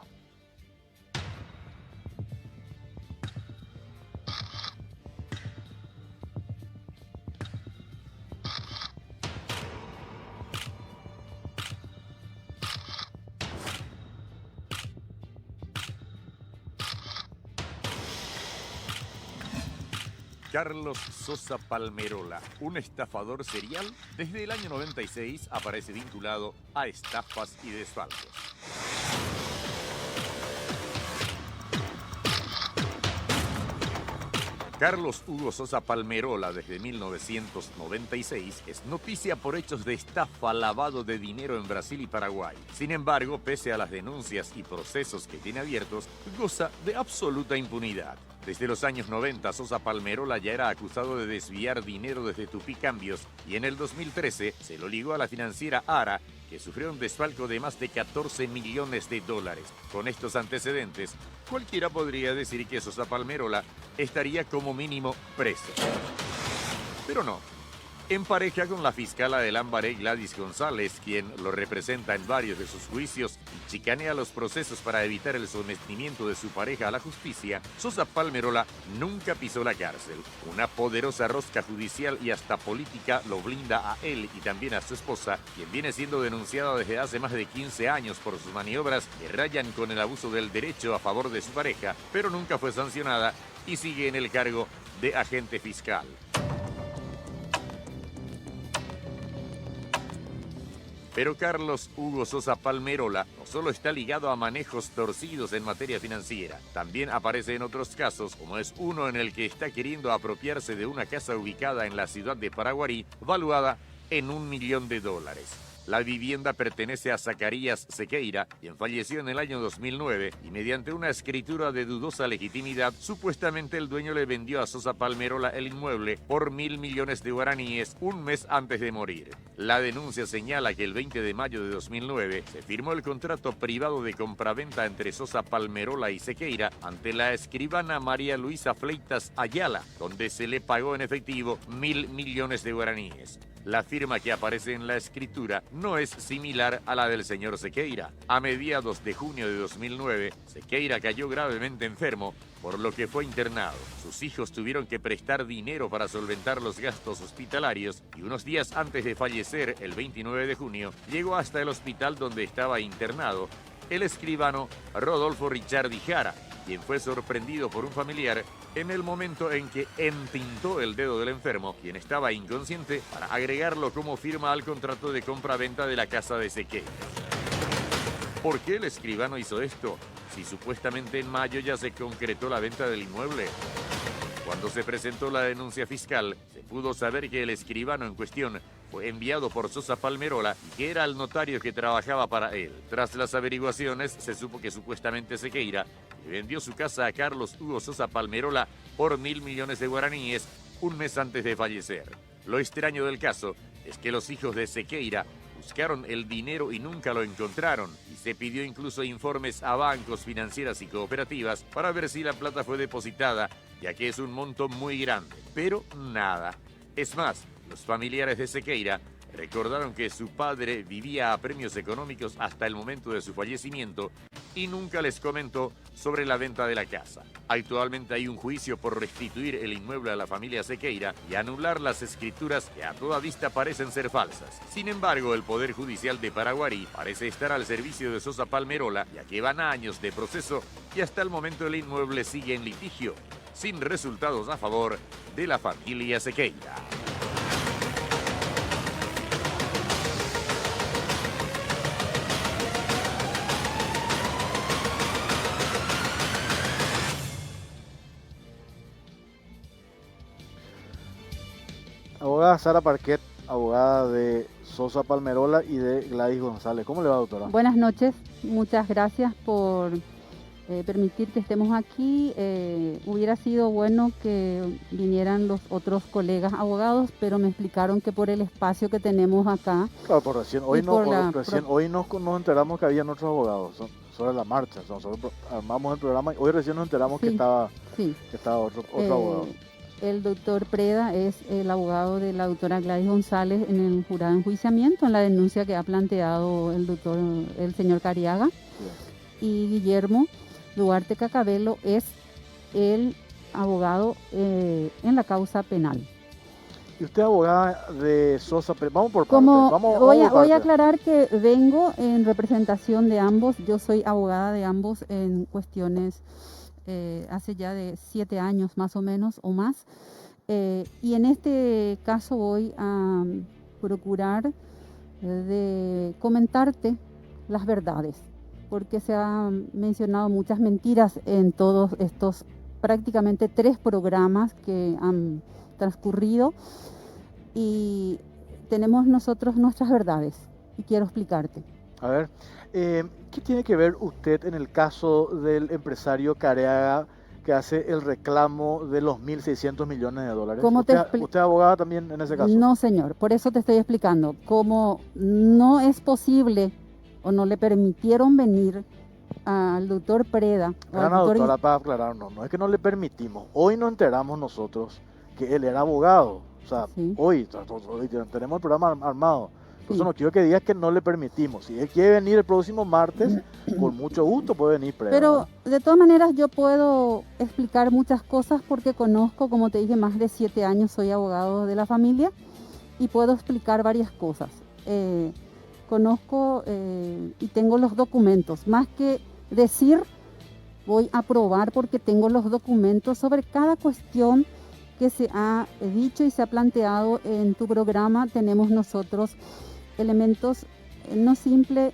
Carlos Sosa Palmerola, un estafador serial, desde el año 96 aparece vinculado a estafas y desfalcos. Carlos Hugo Sosa Palmerola, desde 1996, es noticia por hechos de estafa, lavado de dinero en Brasil y Paraguay. Sin embargo, pese a las denuncias y procesos que tiene abiertos, goza de absoluta impunidad. Desde los años 90, Sosa Palmerola ya era acusado de desviar dinero desde Tupicambios y en el 2013 se lo ligó a la financiera ARA, que sufrió un desfalco de más de 14 millones de dólares. Con estos antecedentes, cualquiera podría decir que Sosa Palmerola estaría como mínimo preso. Pero no. En pareja con la fiscala del Lambaré, Gladys González, quien lo representa en varios de sus juicios y chicanea los procesos para evitar el sometimiento de su pareja a la justicia, Sosa Palmerola nunca pisó la cárcel. Una poderosa rosca judicial y hasta política lo blinda a él y también a su esposa, quien viene siendo denunciada desde hace más de 15 años por sus maniobras que rayan con el abuso del derecho a favor de su pareja, pero nunca fue sancionada y sigue en el cargo de agente fiscal. Pero Carlos Hugo Sosa Palmerola no solo está ligado a manejos torcidos en materia financiera, también aparece en otros casos, como es uno en el que está queriendo apropiarse de una casa ubicada en la ciudad de Paraguarí, valuada en $1 millón. La vivienda pertenece a Zacarías Sequeira, quien falleció en el año 2009 y mediante una escritura de dudosa legitimidad, supuestamente el dueño le vendió a Sosa Palmerola el inmueble por 1.000 millones de guaraníes un mes antes de morir. La denuncia señala que el 20 de mayo de 2009 se firmó el contrato privado de compraventa entre Sosa Palmerola y Sequeira ante la escribana María Luisa Fleitas Ayala, donde se le pagó en efectivo 1.000 millones de guaraníes. La firma que aparece en la escritura no es similar a la del señor Sequeira. A mediados de junio de 2009, Sequeira cayó gravemente enfermo, por lo que fue internado. Sus hijos tuvieron que prestar dinero para solventar los gastos hospitalarios y unos días antes de fallecer, el 29 de junio, llegó hasta el hospital donde estaba internado el escribano Rodolfo Ricciardi Jara, quien fue sorprendido por un familiar en el momento en que entintó el dedo del enfermo, quien estaba inconsciente, para agregarlo como firma al contrato de compra-venta de la casa de Sequeira. ¿Por qué el escribano hizo esto, si supuestamente en mayo ya se concretó la venta del inmueble? Cuando se presentó la denuncia fiscal, se pudo saber que el escribano en cuestión fue enviado por Sosa Palmerola y que era el notario que trabajaba para él. Tras las averiguaciones, se supo que supuestamente Sequeira vendió su casa a Carlos Hugo Sosa Palmerola por 1.000 millones de guaraníes un mes antes de fallecer. Lo extraño del caso es que los hijos de Sequeira buscaron el dinero y nunca lo encontraron, y se pidió incluso informes a bancos, financieras y cooperativas para ver si la plata fue depositada, ya que es un monto muy grande, pero nada. Es más, los familiares de Sequeira recordaron que su padre vivía a premios económicos hasta el momento de su fallecimiento y nunca les comentó sobre la venta de la casa. Actualmente hay un juicio por restituir el inmueble a la familia Sequeira y anular las escrituras que a toda vista parecen ser falsas. Sin embargo, el Poder Judicial de Paraguarí parece estar al servicio de Sosa Palmerola, ya que van años de proceso y hasta el momento el inmueble sigue en litigio, sin resultados a favor de la familia Sequeira. Abogada Sara Parquet, abogada de Sosa Palmerola y de Gladys González. ¿Cómo le va, doctora? Buenas noches, muchas gracias por permitir que estemos aquí. Hubiera sido bueno que vinieran los otros colegas abogados, pero me explicaron que por el espacio que tenemos acá... Claro, por recién hoy, hoy nos enteramos que habían otros abogados sobre la marcha. Nosotros armamos el programa y hoy recién nos enteramos que estaba otro abogado. El doctor Preda es el abogado de la doctora Gladys González en el jurado de enjuiciamiento, en la denuncia que ha planteado el señor Cariaga. Sí. Y Guillermo Duarte Cacabello es el abogado en la causa penal. ¿Y usted abogada de Sosa? Vamos por partes. Voy a aclarar que vengo en representación de ambos. Yo soy abogada de ambos en cuestiones... hace ya de 7 años más o menos o más, y en este caso voy a procurar de comentarte las verdades, porque se han mencionado muchas mentiras en todos estos prácticamente 3 programas que han transcurrido, y tenemos nosotros nuestras verdades y quiero explicarte. A ver, ¿qué tiene que ver usted en el caso del empresario Careaga que hace el reclamo de los 1.600 millones de dólares? ¿Usted es abogada también en ese caso? No, señor, por eso te estoy explicando. Como no es posible o no le permitieron venir al doctor Preda... Doctora, para aclarar, no es que no le permitimos. Hoy nos enteramos nosotros que él era abogado. O sea, sí. Hoy tenemos el programa armado. Por eso no quiero que digas que no le permitimos. Si él quiere venir el próximo martes, con mucho gusto puede venir. Pero de todas maneras yo puedo explicar muchas cosas porque conozco, como te dije, más de 7 años soy abogado de la familia y puedo explicar varias cosas. Conozco y tengo los documentos. Más que decir, voy a probar porque tengo los documentos sobre cada cuestión que se ha dicho y se ha planteado en tu programa. Tenemos nosotros elementos no simples,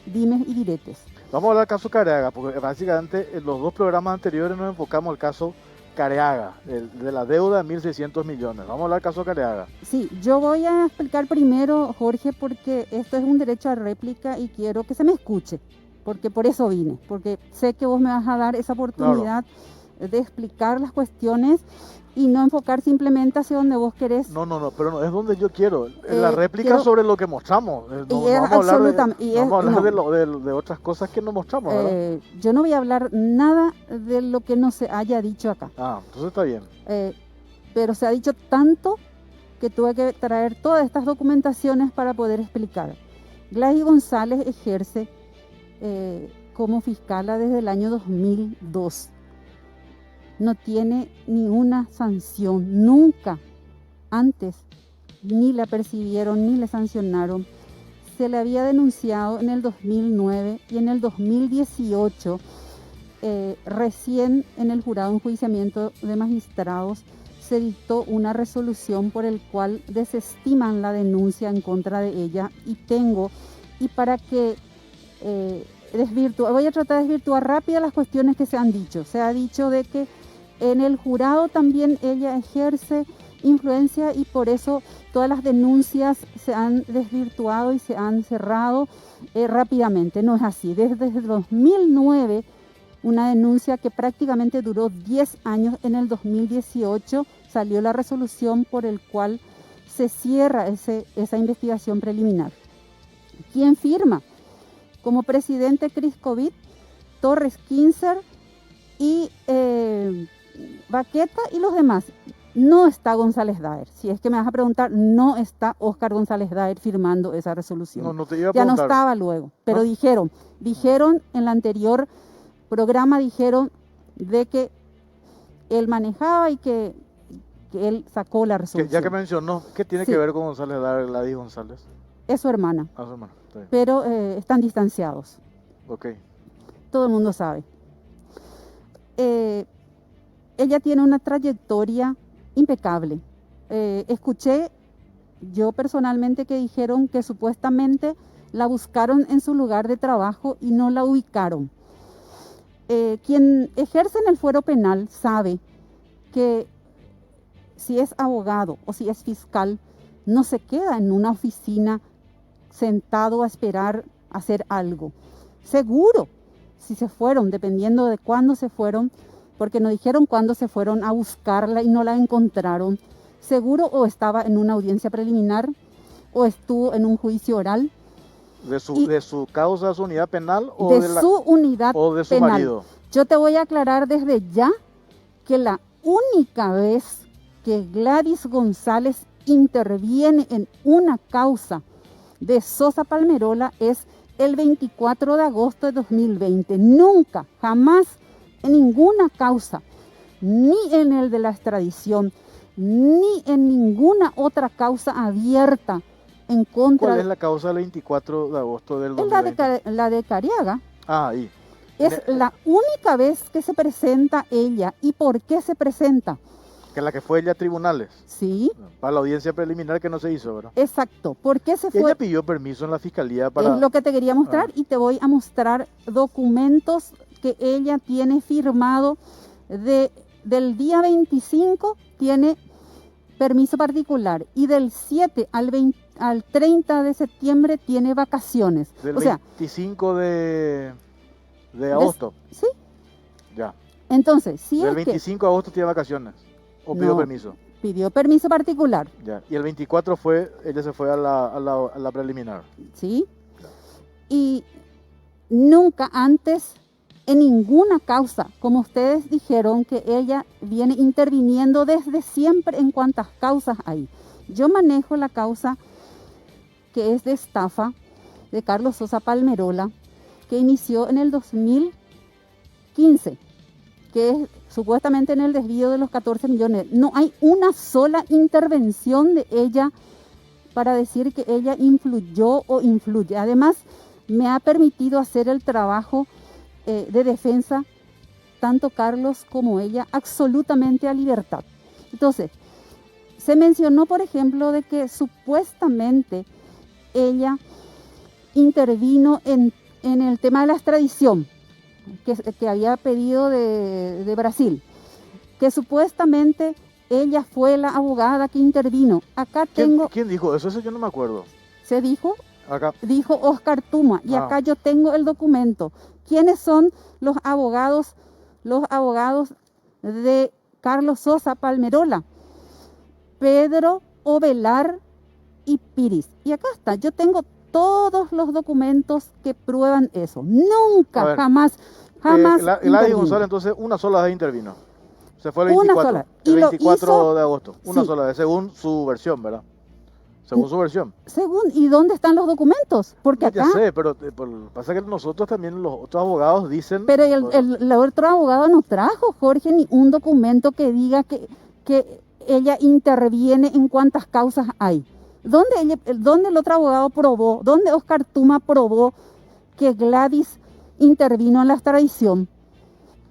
dimes y diretes. Vamos a hablar del caso Careaga, porque básicamente en los 2 programas anteriores nos enfocamos al caso Careaga, de la deuda de 1.600 millones. Vamos a hablar del caso Careaga. Sí, yo voy a explicar primero, Jorge, porque esto es un derecho a réplica y quiero que se me escuche, porque por eso vine, porque sé que vos me vas a dar esa oportunidad de explicar las cuestiones y no enfocar simplemente hacia donde vos querés. No, pero no es donde yo quiero. La réplica sobre lo que mostramos. Vamos a hablar de otras cosas que no mostramos, ¿verdad? Yo no voy a hablar nada de lo que no se haya dicho acá. Entonces está bien. Pero se ha dicho tanto que tuve que traer todas estas documentaciones para poder explicar. Gladys González ejerce como fiscala desde el año 2002. No tiene ninguna sanción, nunca antes ni la percibieron ni le sancionaron. Se le había denunciado en el 2009 y en el 2018, recién en el jurado de enjuiciamiento de magistrados, se dictó una resolución por el cual desestiman la denuncia en contra de ella y para que voy a tratar de desvirtuar rápido las cuestiones que se han dicho. Se ha dicho de que en el jurado también ella ejerce influencia y por eso todas las denuncias se han desvirtuado y se han cerrado rápidamente. No es así. Desde el 2009, una denuncia que prácticamente duró 10 años, en el 2018 salió la resolución por el cual se cierra esa investigación preliminar. ¿Quién firma? Como presidente Criscovit, Torres Kinzer y Baqueta y los demás. No está González Daer. Si es que me vas a preguntar, no está Óscar González Daer firmando esa resolución. No te iba a ya no preguntar. estaba luego, pero dijeron en el anterior programa, dijeron de que él manejaba y que él sacó la resolución. Ya que mencionó, ¿qué tiene que ver con González Daer, Gladys González? Es su hermana. Ah, su hermana, está bien. Pero están distanciados. Ok. Todo el mundo sabe. Ella tiene una trayectoria impecable. Escuché yo personalmente que dijeron que supuestamente la buscaron en su lugar de trabajo y no la ubicaron. Quien ejerce en el fuero penal sabe que si es abogado o si es fiscal, no se queda en una oficina sentado a esperar hacer algo. Seguro, si se fueron, dependiendo de cuándo se fueron, porque nos dijeron cuándo se fueron a buscarla y no la encontraron, seguro o estaba en una audiencia preliminar o estuvo en un juicio oral. ¿De su causa, su unidad penal o de su unidad o de su penal. marido? Yo te voy a aclarar desde ya que la única vez que Gladys González interviene en una causa de Sosa Palmerola es el 24 de agosto de 2020. Nunca, jamás, en ninguna causa, ni en el de la extradición, ni en ninguna otra causa abierta en contra. ¿Cuál es la causa del 24 de agosto del 2020? La de Cariaga. Ah, ahí. Es la única vez que se presenta ella. ¿Y por qué se presenta? Que la que fue ella a tribunales. Sí. Para la audiencia preliminar que no se hizo, ¿verdad? Exacto. ¿Por qué se fue? Ella pidió permiso en la fiscalía para... Es lo que te quería mostrar y te voy a mostrar documentos que ella tiene firmado del día 25 tiene permiso particular y del 7 al 30 de septiembre tiene vacaciones. Del o sea, 25 de agosto. Sí. Ya. Entonces, si Del es 25 de agosto tiene vacaciones. ¿O pidió No. permiso? pidió permiso particular, Ya. Y el 24 ella se fue a la preliminar. ¿sí? Y nunca antes, en ninguna causa, como ustedes dijeron, que ella viene interviniendo desde siempre en cuantas causas hay. Yo manejo la causa que es de estafa de Carlos Sosa Palmerola, que inició en el 2015, que es supuestamente en el desvío de los 14 millones. No hay una sola intervención de ella para decir que ella influyó o influye. Además, me ha permitido hacer el trabajo de defensa, tanto Carlos como ella, absolutamente a libertad. Entonces, se mencionó, por ejemplo, de que supuestamente ella intervino en el tema de la extradición que había pedido de Brasil, que supuestamente ella fue la abogada que intervino. Acá tengo... ¿Quién dijo eso? Eso yo no me acuerdo. Se dijo... Acá. Dijo Óscar Tuma, y acá yo tengo el documento. ¿Quiénes son los abogados de Carlos Sosa Palmerola? Pedro Ovelar y Piris. Y acá está, yo tengo todos los documentos que prueban eso. Nunca, jamás. Gladys González, entonces, una sola vez intervino. O Se fue el 24, Una sola. el Y lo 24 hizo, de agosto. Una sí, sola vez, según su versión, ¿verdad? Según su versión. ¿y dónde están los documentos? Porque No, ya acá, sé, pero pasa que nosotros también, los otros abogados dicen... pero el otro abogado no trajo, Jorge, ni un documento que diga que ella interviene en cuántas causas hay. ¿Dónde el otro abogado probó? ¿Dónde Oscar Tuma probó que Gladys intervino en la extradición?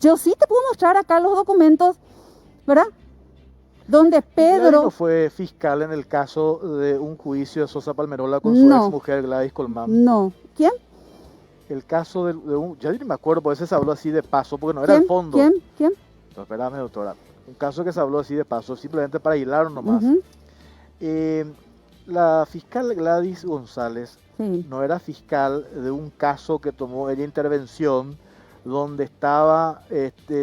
Yo sí te puedo mostrar acá los documentos, ¿verdad? Donde Gladys Pedro... no fue fiscal en el caso de un juicio de Sosa Palmerola con su ex mujer Gladys Colmán. No. ¿Quién? El caso de un... Ya ni me acuerdo, porque ese se habló así de paso, porque no era el fondo. ¿Quién? No, espérame, doctora. Un caso que se habló así de paso, simplemente para hilar nomás. La fiscal Gladys González no era fiscal de un caso que tomó ella intervención, donde estaba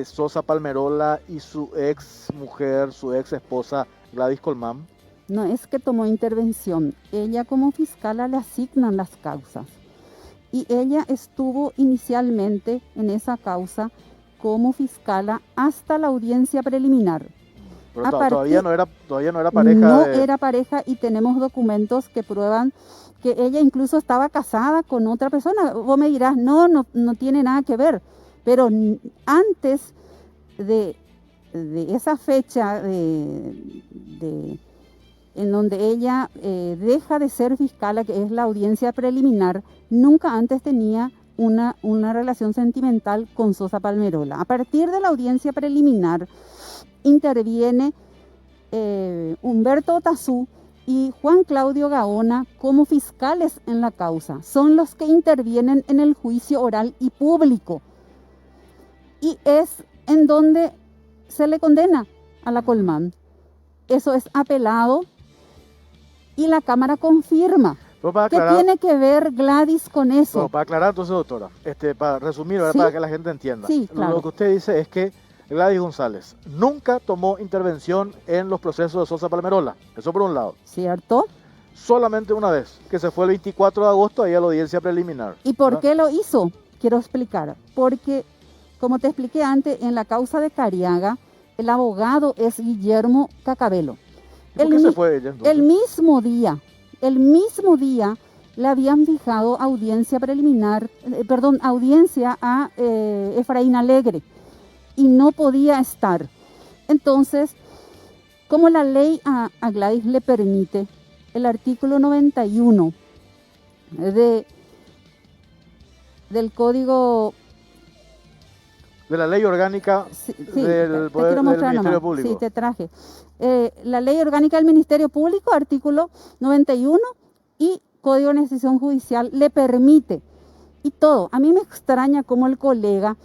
Sosa Palmerola y su ex mujer, su ex esposa Gladys Colmán. No es que tomó intervención. Ella como fiscala le asignan las causas. Y ella estuvo inicialmente en esa causa como fiscala hasta la audiencia preliminar. Pero todavía no era pareja. No era pareja, y tenemos documentos que prueban que ella incluso estaba casada con otra persona. Vos me dirás, no tiene nada que ver. Pero antes de esa fecha en donde ella deja de ser fiscala, que es la audiencia preliminar, nunca antes tenía una relación sentimental con Sosa Palmerola. A partir de la audiencia preliminar interviene Humberto Otazú y Juan Claudio Gaona como fiscales en la causa. Son los que intervienen en el juicio oral y público. Y es en donde se le condena a la Colmán. Eso es apelado y la Cámara confirma. ¿Qué tiene que ver Gladys con eso? No, para aclarar entonces, doctora, para resumir, ¿sí? Para que la gente entienda. Sí, claro. Lo que usted dice es que Gladys González nunca tomó intervención en los procesos de Sosa Palmerola. Eso por un lado. ¿Cierto? Solamente una vez, que se fue el 24 de agosto ahí a la audiencia preliminar. ¿Y por qué lo hizo? Quiero explicar. Porque, como te expliqué antes, en la causa de Cariaga, el abogado es Guillermo Cacabelo. ¿Por qué se fue ella entonces? El mismo día le habían fijado audiencia preliminar, audiencia a Efraín Alegre, y no podía estar. Entonces, como la ley a Gladys le permite, el artículo 91 del Código... De la ley orgánica del Ministerio Público. Sí, te traje. La ley orgánica del Ministerio Público, artículo 91, y Código de Organización Judicial le permite. Y todo. A mí me extraña cómo el colega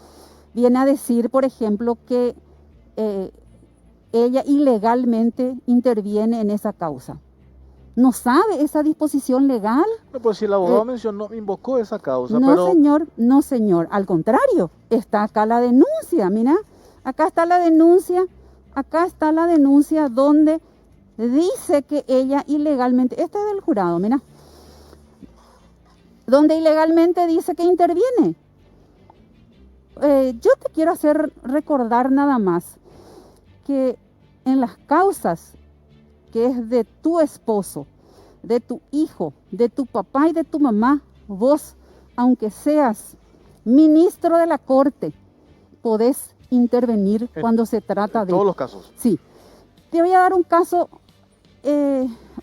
viene a decir, por ejemplo, que ella ilegalmente interviene en esa causa. ¿No sabe esa disposición legal? No, pues si el abogado invocó esa causa. No, señor. Al contrario, está acá la denuncia. Mira, acá está la denuncia donde dice que ella ilegalmente, esta es del jurado, mira, donde ilegalmente dice que interviene. Yo te quiero hacer recordar nada más que en las causas que es de tu esposo, de tu hijo, de tu papá y de tu mamá, vos, aunque seas ministro de la Corte, podés intervenir cuando se trata de... todos los casos. Sí. Te voy a dar un caso,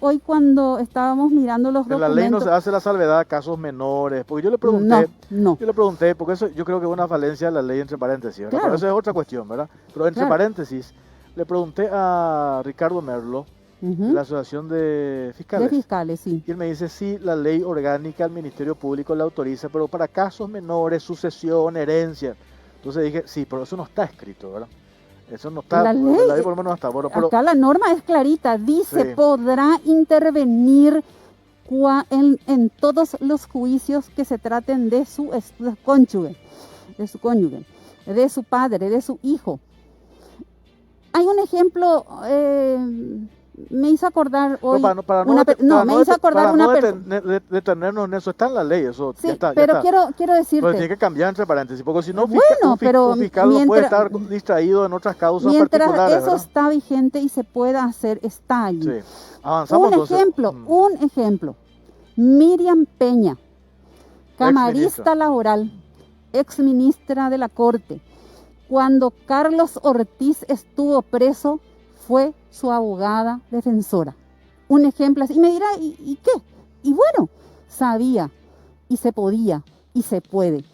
hoy cuando estábamos mirando los documentos... En la ley no se hace la salvedad a casos menores, porque yo le pregunté... No. Yo le pregunté, porque eso yo creo que es una falencia de la ley entre paréntesis, ¿verdad? Claro. Pero eso es otra cuestión, ¿verdad? Pero entre paréntesis, le pregunté a Ricardo Merlo, de la Asociación de Fiscales. De fiscales, sí. Y él me dice, sí, la ley orgánica del Ministerio Público la autoriza, pero para casos menores, sucesión, herencia. Entonces dije, sí, pero eso no está escrito, ¿verdad? Eso no está, la ley por lo menos no está. Bueno, pero, acá la norma es clarita, dice, sí, podrá intervenir en todos los juicios que se traten de su cónyuge, de su padre, de su hijo. Hay un ejemplo me hizo acordar hoy me hizo acordar detenernos en eso, está en la ley, eso sí, ya está. Pero quiero decirte. Pero tiene que cambiar entre paréntesis, porque si no, un fiscal no puede estar distraído en otras causas mientras particulares. Eso, ¿verdad?, está vigente y se pueda hacer, está allí. Sí. Avanzamos Un ejemplo. Miriam Peña, camarista laboral, exministra de la Corte. Cuando Carlos Ortiz estuvo preso, fue su abogada defensora. Un ejemplo así. Y me dirá, ¿y qué? Y bueno, sabía, y se podía, y se puede.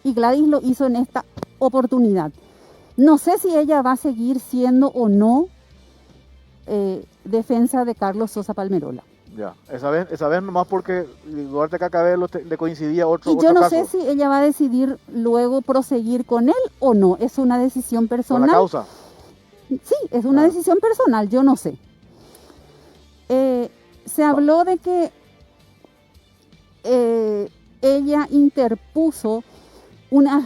Y Gladys lo hizo en esta oportunidad. No sé si ella va a seguir siendo o no defensa de Carlos Sosa Palmerola. Ya, esa vez nomás porque Duarte Cacabello le coincidía otro caso. Y yo no caso. sé si ella va a decidir luego proseguir con él o no. Es una decisión personal. ¿Con la causa? Sí, es una decisión personal, yo no sé. Se habló de que ella interpuso una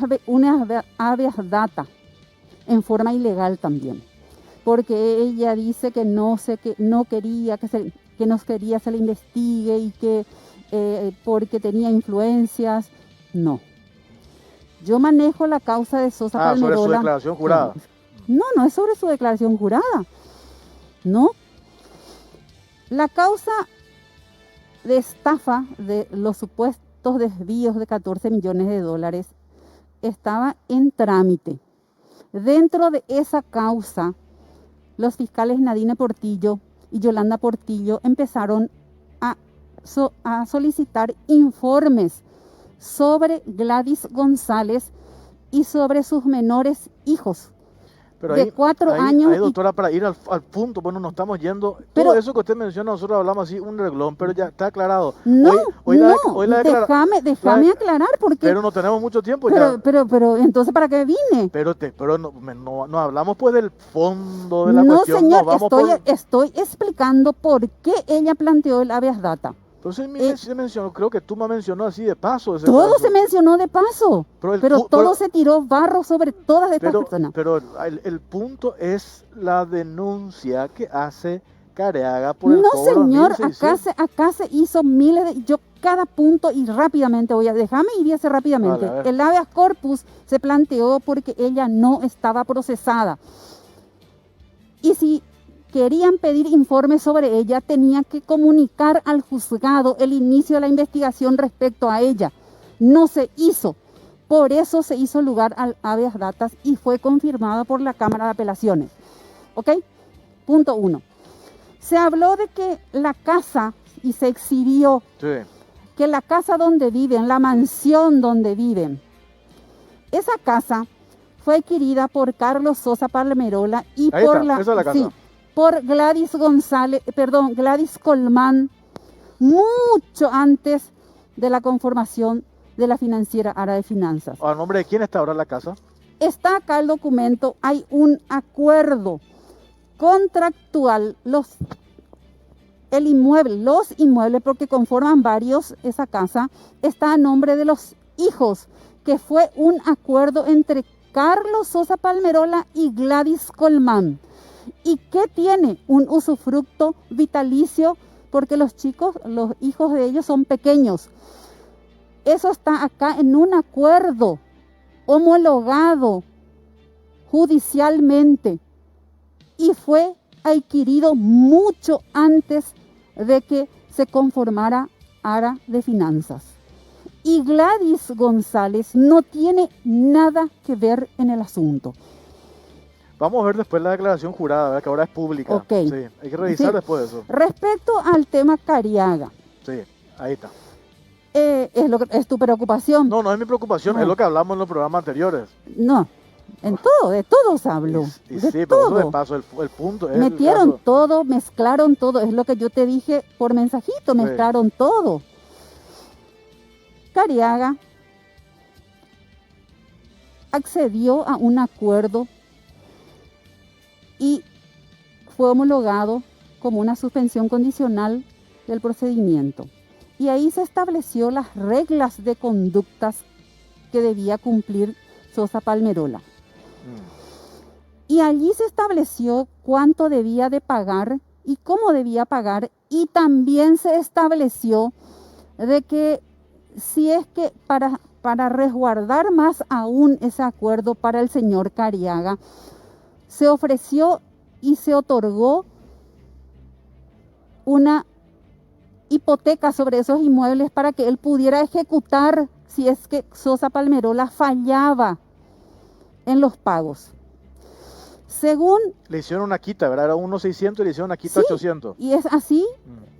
habeas data en forma ilegal también, porque ella dice que no quería se le investigue y que porque tenía influencias. No. Yo manejo la causa de Sosa Palmerola. Sobre su declaración jurada. No es sobre su declaración jurada. No. La causa de estafa de los supuestos desvíos de 14 millones de dólares estaba en trámite. Dentro de esa causa, los fiscales Nadine Portillo y Yolanda Portillo empezaron a solicitar informes sobre Gladys González y sobre sus menores hijos. Pero de 4 años. Doctora, para ir al punto, bueno, nos estamos yendo. Todo eso que usted menciona, nosotros hablamos así, un reglón, pero ya está aclarado. Déjame aclarar porque. Pero no tenemos mucho tiempo ya. Pero, entonces, ¿para qué vine? Pero no hablamos pues del fondo de la cuestión. Señor, estoy explicando por qué ella planteó el habeas data. Entonces se mencionó, creo que tú me mencionó así de paso. Todo se mencionó de paso, pero todo se tiró barro sobre todas estas personas. Pero el punto es la denuncia que hace Careaga por el cobro. No, señor, acá se hizo miles de... Yo cada punto y rápidamente déjame ir y hacer rápidamente. Vale, el habeas corpus se planteó porque ella no estaba procesada. Y si querían pedir informes sobre ella, tenía que comunicar al juzgado el inicio de la investigación respecto a ella. No se hizo. Por eso se hizo lugar al habeas data y fue confirmada por la Cámara de Apelaciones. ¿Ok? Punto 1. Se habló de que la casa, y se exhibió, que la casa donde viven, la mansión donde viven, esa casa fue adquirida por Carlos Sosa Palmerola y por Gladys Colmán, mucho antes de la conformación de la financiera Ara de Finanzas. ¿A nombre de quién está ahora la casa? Está acá el documento, hay un acuerdo contractual, los inmuebles, porque conforman varios, esa casa, está a nombre de los hijos, que fue un acuerdo entre Carlos Sosa Palmerola y Gladys Colmán. ¿Y qué tiene? Un usufructo vitalicio, porque los hijos de ellos son pequeños. Eso está acá en un acuerdo homologado judicialmente y fue adquirido mucho antes de que se conformara Ara de Finanzas. Y Gladys González no tiene nada que ver en el asunto. Vamos a ver después la declaración jurada, ¿verdad? Que ahora es pública. Okay. Sí, hay que revisar después de eso. Respecto al tema Careaga. Sí, ahí está. ¿Es tu preocupación? No es mi preocupación, es lo que hablamos en los programas anteriores. No, de todos hablo. Sí, pero eso de paso, el punto es... Metieron todo, mezclaron todo, es lo que yo te dije por mensajito, mezclaron todo. Careaga accedió a un acuerdo y fue homologado como una suspensión condicional del procedimiento. Y ahí se estableció las reglas de conductas que debía cumplir Sosa Palmerola. Y allí se estableció cuánto debía de pagar y cómo debía pagar, y también se estableció de que si es que para resguardar más aún ese acuerdo para el señor Cariaga, se ofreció y se otorgó una hipoteca sobre esos inmuebles para que él pudiera ejecutar si es que Sosa Palmerola fallaba en los pagos. Según... Le hicieron una quita, ¿verdad? Era 1.600 y le hicieron una quita Sí, 800. y es así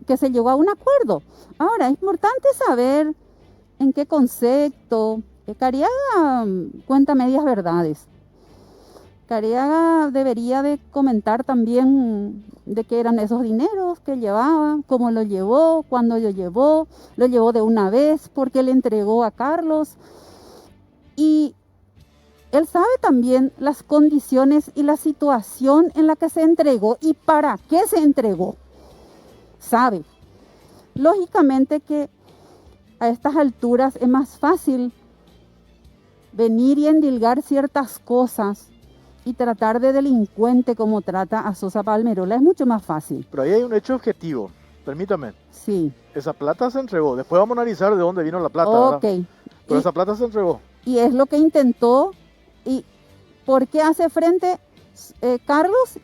que se llegó a un acuerdo. Ahora, es importante saber en qué concepto. Cariaga cuenta medias verdades. Cariaga debería de comentar también de qué eran esos dineros que llevaba, cómo lo llevó, cuándo lo llevó de una vez, porque le entregó a Carlos. Y él sabe también las condiciones y la situación en la que se entregó y para qué se entregó. Sabe. Lógicamente que a estas alturas es más fácil venir y endilgar ciertas cosas y tratar de delincuente como trata a Sosa Palmerola. Es mucho más fácil. Pero ahí hay un hecho objetivo. Permítame. Sí. Esa plata se entregó. Después vamos a analizar de dónde vino la plata. Ok. ¿Verdad? Pero esa plata se entregó. Y es lo que intentó. ¿Y por qué hace frente Carlos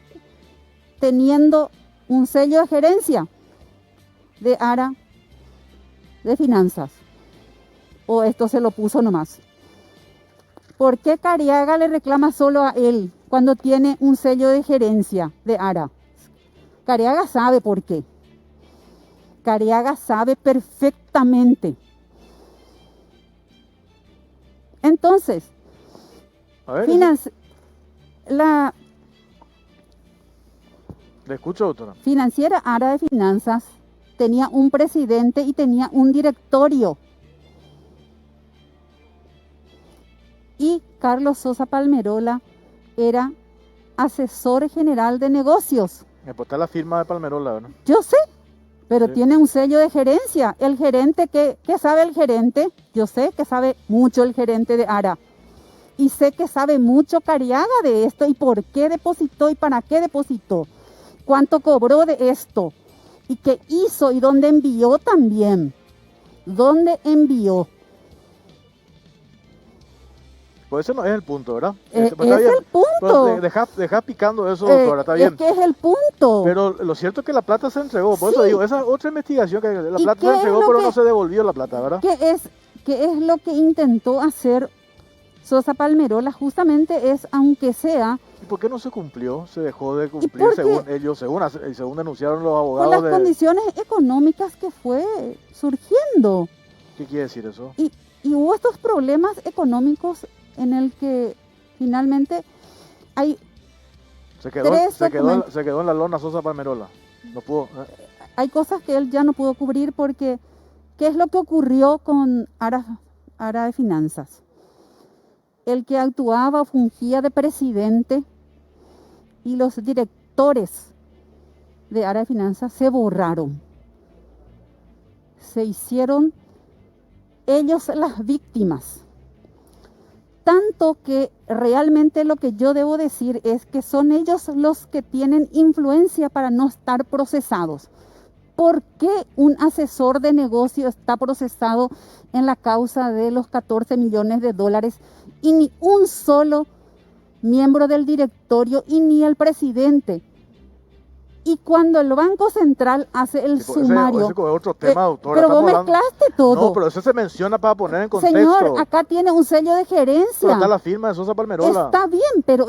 teniendo un sello de gerencia de ARA de finanzas? ¿O esto se lo puso nomás? ¿Por qué Cariaga le reclama solo a él cuando tiene un sello de gerencia de ARA? Cariaga sabe por qué. Cariaga sabe perfectamente. Entonces, A ver, la le escucho, doctora. financiera ARA de Finanzas tenía un presidente y tenía un directorio. Y Carlos Sosa Palmerola era asesor general de negocios. Pues está la firma de Palmerola, ¿verdad? Yo sé, pero Sí. tiene un sello de gerencia. El gerente, ¿qué sabe el gerente? Yo sé que sabe mucho el gerente de ARA. Y sé que sabe mucho Cariaga de esto y por qué depositó y para qué depositó. Cuánto cobró de esto y qué hizo y dónde envió también. ¿Dónde envió? Pues ese no es el punto, ¿verdad? Es Pues está bien. el punto. Deja picando eso, doctora, está bien. Es que es el punto. Pero lo cierto es que la plata se entregó. Por eso Sí. digo, esa es otra investigación, que la ¿Y plata qué se es entregó, lo pero que- no se devolvió la plata, ¿verdad? ¿Qué es lo que intentó hacer Sosa Palmerola? Justamente es, aunque sea ¿Y por qué no se cumplió? Se dejó de cumplir por qué? según ellos, según denunciaron los por abogados las de... condiciones económicas que fue surgiendo. ¿Qué quiere decir eso? Y hubo estos problemas económicos en el que finalmente hay Se quedó, tres se quedó, documentos. se quedó en la lona Sosa Palmerola. No pudo. Hay cosas que él ya no pudo cubrir porque ¿qué es lo que ocurrió con ARA de Finanzas? El que actuaba o fungía de presidente y los directores de ARA de Finanzas se borraron. Se hicieron ellos las víctimas. Tanto que realmente lo que yo debo decir es que son ellos los que tienen influencia para no estar procesados. ¿Por qué un asesor de negocio está procesado en la causa de los 14 millones de dólares y ni un solo miembro del directorio y ni el presidente? Y cuando el Banco Central hace el sumario... Ese es otro tema, doctora. pero vos estamos hablando- mezclaste todo. No, pero eso se menciona para poner en contexto. Señor, acá tiene un sello de Pero gerencia. está la firma de Sosa Palmerola. Está bien, pero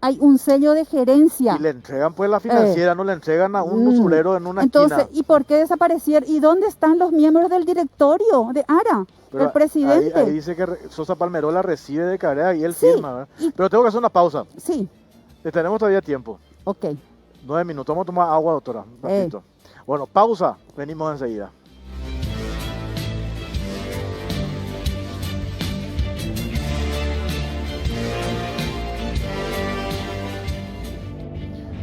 hay un sello de gerencia. Y le entregan pues la financiera, no le entregan a un usurero en una Entonces, esquina. ¿y por qué desaparecieron? ¿Y dónde están los miembros del directorio de ARA? Pero el presidente. Ahí dice que Sosa Palmerola recibe de Carea y él Sí, firma, ¿verdad? y- Pero tengo que hacer una pausa. Sí, Tenemos todavía tiempo. ok. 9 minutos. Vamos a tomar agua, doctora. Un ratito. Bueno, pausa. Venimos enseguida.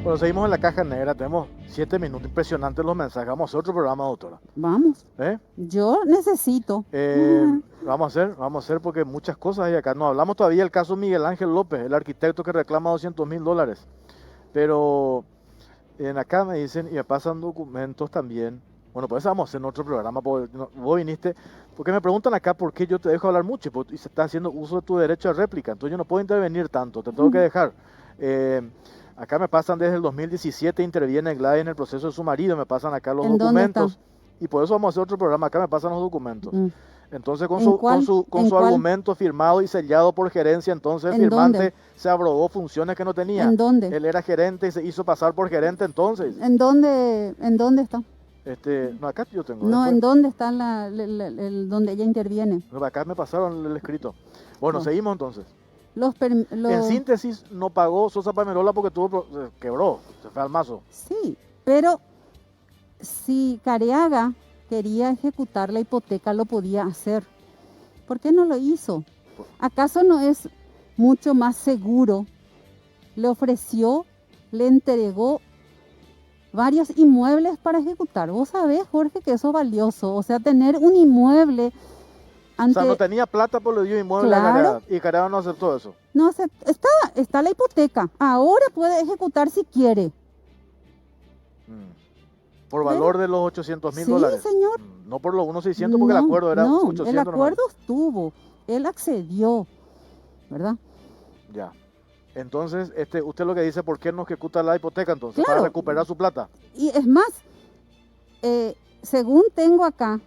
Bueno, seguimos en la caja negra. Tenemos 7 minutos. Impresionantes los mensajes. Vamos a hacer otro programa, doctora. Vamos. ¿Eh? Yo necesito. Vamos a hacer porque muchas cosas hay acá. No hablamos todavía del caso Miguel Ángel López, el arquitecto que reclama $200,000. Pero En acá me dicen y me pasan documentos también. Bueno, pues eso vamos a hacer en otro programa, porque vos viniste, porque me preguntan acá por qué yo te dejo hablar mucho, y se está haciendo uso de tu derecho a réplica, entonces yo no puedo intervenir tanto, te tengo que dejar. Acá me pasan desde el 2017, interviene Gladys en el proceso de su marido, me pasan acá los ¿En dónde documentos, está? y por eso vamos a hacer otro programa, acá me pasan los documentos. Mm. Entonces con ¿En su, cuál? con su, con ¿En su cuál? argumento firmado y sellado por gerencia, entonces el ¿En dónde? firmante se abrogó funciones que no tenía. ¿En dónde? Él era gerente y se hizo pasar por gerente entonces. ¿En dónde está? No, acá yo tengo. No, después- ¿en dónde está donde ella interviene? no, acá me pasaron el escrito. Bueno, No. seguimos entonces. En En síntesis, no pagó Sosa Palmerola porque se quebró, se fue al mazo. Sí, pero si Careaga quería ejecutar la hipoteca, lo podía hacer. ¿Por qué no lo hizo? ¿Acaso no es mucho más seguro? Le ofreció, le entregó varios inmuebles para ejecutar. Vos sabés, Jorge, que eso es valioso. O sea, tener un inmueble O ante... sea, no tenía plata, pues le dio inmueble a Claro. Careaga. Y Careaga no aceptó eso. No, está la hipoteca. Ahora puede ejecutar si quiere. Por valor de los 800.000 Sí, dólares. señor. No por los 1.600 porque el acuerdo era no, 800. el nomás. acuerdo estuvo. Él accedió, ¿verdad? Ya. Entonces, usted lo que dice, ¿por qué no ejecuta la hipoteca entonces? Claro. Para recuperar su plata. Y es más, según tengo acá,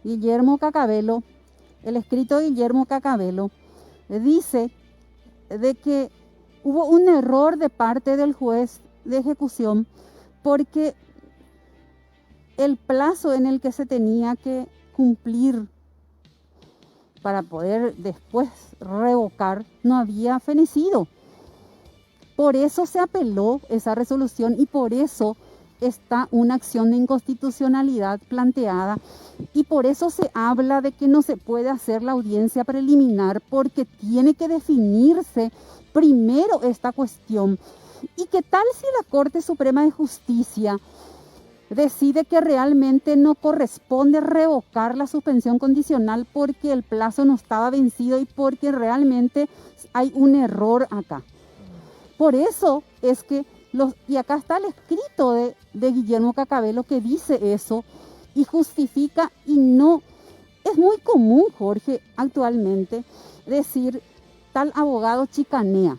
Guillermo Cacabelo, el escrito de Guillermo Cacabelo, dice de que hubo un error de parte del juez de ejecución porque el plazo en el que se tenía que cumplir para poder después revocar no había fenecido. Por eso se apeló esa resolución y por eso está una acción de inconstitucionalidad planteada y por eso se habla de que no se puede hacer la audiencia preliminar porque tiene que definirse primero esta cuestión. ¿Y qué tal si la Corte Suprema de Justicia decide que realmente no corresponde revocar la suspensión condicional porque el plazo no estaba vencido y porque realmente hay un error acá? Por eso es que y acá está el escrito de Guillermo Cacabelo que dice eso y justifica, y no, es muy común, Jorge, actualmente decir tal abogado chicanea.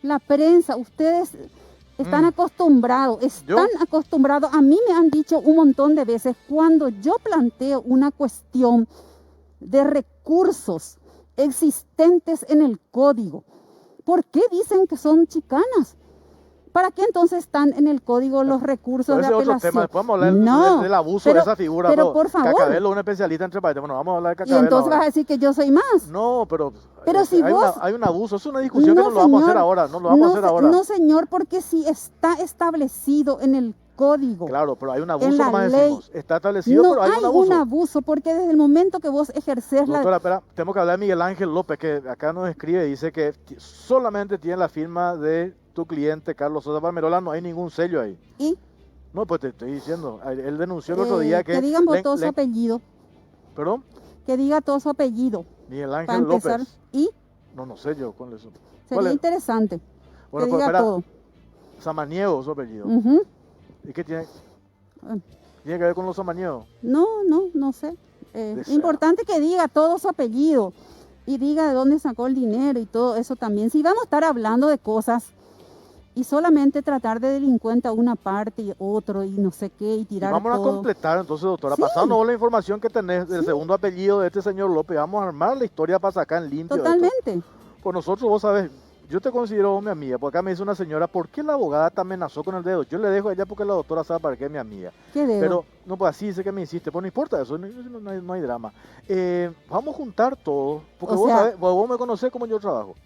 La prensa, ustedes están acostumbrados, a mí me han dicho un montón de veces cuando yo planteo una cuestión de recursos existentes en el código, ¿por qué dicen que son chicanas? ¿Para qué entonces están en el código los recursos de Ese es otro apelación? tema. Después vamos a hablar del abuso de esa figura. Pero por favor. Cacabelo es un especialista entre países. Bueno, vamos a hablar de Y Cacabelo entonces ahora. vas a decir que yo soy más. No, pero Si vos... hay un abuso. Es una discusión que no lo vamos a hacer ahora. No lo vamos a hacer ahora. No, señor, porque si está establecido en el código. Claro, pero hay un abuso, en la nomás ley, decimos. Está establecido, pero hay un abuso. No hay un abuso, porque desde el momento que vos ejercés Doctora, espera, tenemos que hablar de Miguel Ángel López, que acá nos escribe y dice que solamente tiene la firma de tu cliente Carlos Sosa Palmerola, no hay ningún sello ahí. ¿Y? No, pues te estoy diciendo, él denunció el otro día que... Que digan todo su apellido. ¿Perdón? Que diga todo su apellido. Miguel para Ángel empezar. López. ¿Y? No sé yo cuál es eso. Sería interesante. Bueno, que pues diga espera, todo. Samaniego su apellido. ¿Y qué tiene? ¿Tiene que ver con los samaniegos? No sé. Importante que diga todo su apellido y diga de dónde sacó el dinero y todo eso también. Si vamos a estar hablando de cosas y solamente tratar de delincuente a una parte y otro y no sé qué y tirar vamos todo. a completar entonces, doctora, Sí. pasando la información que tenés del Sí. segundo apellido de este señor López, vamos a armar la historia para sacar en limpio. Totalmente. Pues nosotros, vos sabés, yo te considero mi amiga, porque acá me dice una señora, ¿por qué la abogada te amenazó con el dedo? Yo le dejo a ella porque la doctora sabe para qué es mi amiga. ¿Qué dedo? Pero, no, pues así dice que me hiciste, pues no importa eso, no hay drama. Vamos a juntar todo, porque O vos, sea, sabés, vos me conocés cómo yo trabajo.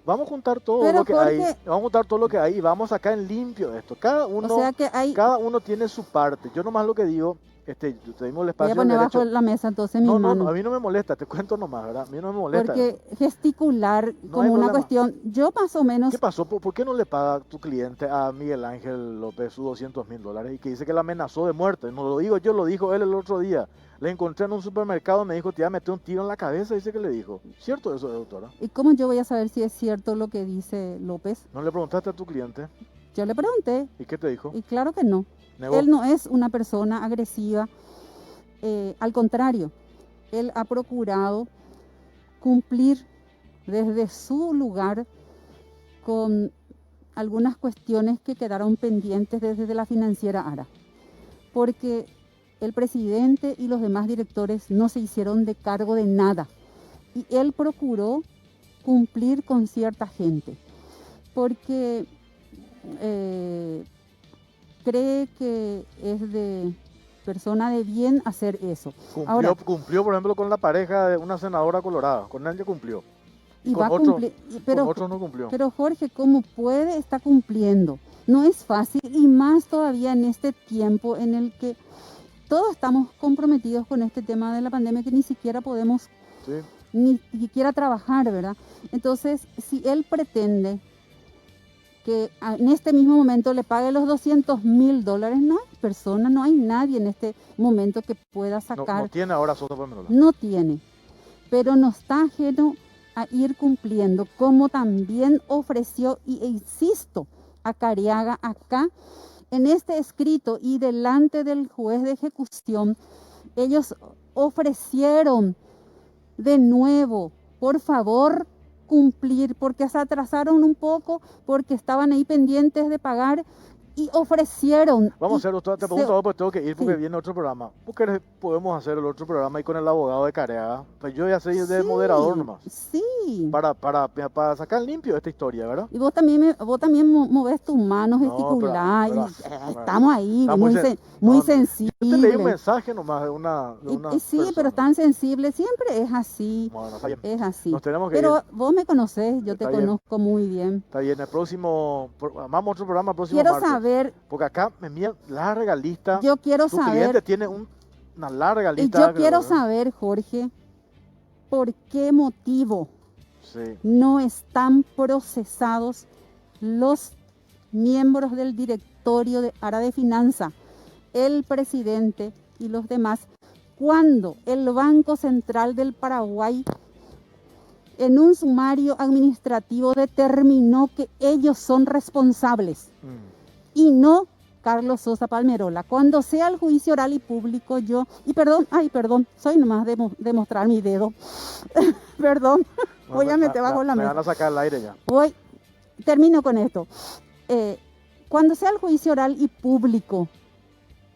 Vamos a juntar todo Pero lo que Jorge, hay, vamos a juntar todo lo que hay y vamos a sacar en limpio esto. Cada uno, o sea que hay, cada uno tiene su parte. Yo nomás lo que digo, te dimos el voy espacio a poner del bajo derecho. la mesa entonces mis No, manos. a mí no me molesta, te cuento nomás, ¿verdad? A mí no me molesta. Porque gesticular No como hay una problema. cuestión, yo más o menos, ¿Qué pasó? ¿Por qué no le paga tu cliente a Miguel Ángel López sus $200.000 y que dice que la amenazó de muerte? No lo digo yo, lo dijo él el otro día. Le encontré en un supermercado, me dijo, te iba a meter un tiro en la cabeza, dice que le dijo. ¿Cierto eso, doctora? ¿y cómo yo voy a saber si es cierto lo que dice López? ¿No le preguntaste a tu cliente? Yo le pregunté, ¿Y qué te dijo? y claro que no. Negó. Él no es una persona agresiva, al contrario, él ha procurado cumplir desde su lugar con algunas cuestiones que quedaron pendientes desde la financiera ARA, porque el presidente y los demás directores no se hicieron de cargo de nada y él procuró cumplir con cierta gente, porque cree que es de persona de bien hacer eso. Ahora, Cumplió, por ejemplo, con la pareja de una senadora colorada. Con él ya cumplió. y con va a otro- cumplir, Con otros no cumplió. pero Jorge, ¿cómo puede? Está cumpliendo. No es fácil y más todavía en este tiempo en el que todos estamos comprometidos con este tema de la pandemia que ni siquiera podemos Sí. ni siquiera trabajar, ¿verdad? Entonces, si él pretende que en este mismo momento le pague los $200.000, no hay persona, no hay nadie en este momento que pueda No, sacar. no tiene ahora Sosa Palmerola. No tiene, pero no está ajeno a ir cumpliendo, como también ofreció, e insisto, a Cariaga acá, en este escrito y delante del juez de ejecución, ellos ofrecieron de nuevo, por favor, cumplir, porque se atrasaron un poco, porque estaban ahí pendientes de pagar y ofrecieron. Vamos y a hacer, te se- pregunto, pues tengo que ir porque Sí. viene otro programa. ¿Por qué podemos hacer el otro programa y con el abogado de Careaga? Pues yo ya soy de Sí, moderador nomás. Sí. Para sacar limpio esta historia, ¿verdad? Y vos también moves tus manos, No, gesticulás, pero- y estamos ahí, está muy, muy sen- muy no, no. sensibles. Yo te leí un mensaje nomás de una Y sí, persona. pero tan sensible, siempre es así, Bueno, está bien. es así. Nos tenemos que Pero ir. vos me conocés, yo Está te bien. conozco muy bien. Está bien, el próximo, armamos otro programa el próximo Quiero martes. saber, Porque acá me envían larga lista. yo quiero Tu cliente saber, tiene una larga y lista. yo quiero saber, Jorge, por qué motivo Sí. no están procesados los miembros del directorio de ARA de Finanza, el presidente y los demás, cuando el Banco Central del Paraguay en un sumario administrativo determinó que ellos son responsables y no Carlos Sosa Palmerola. Cuando sea el juicio oral y público, perdón, soy nomás de mostrar mi dedo. Perdón, voy a meter bajo la Me mesa. van a sacar al aire ya. Termino con esto. Cuando sea el juicio oral y público,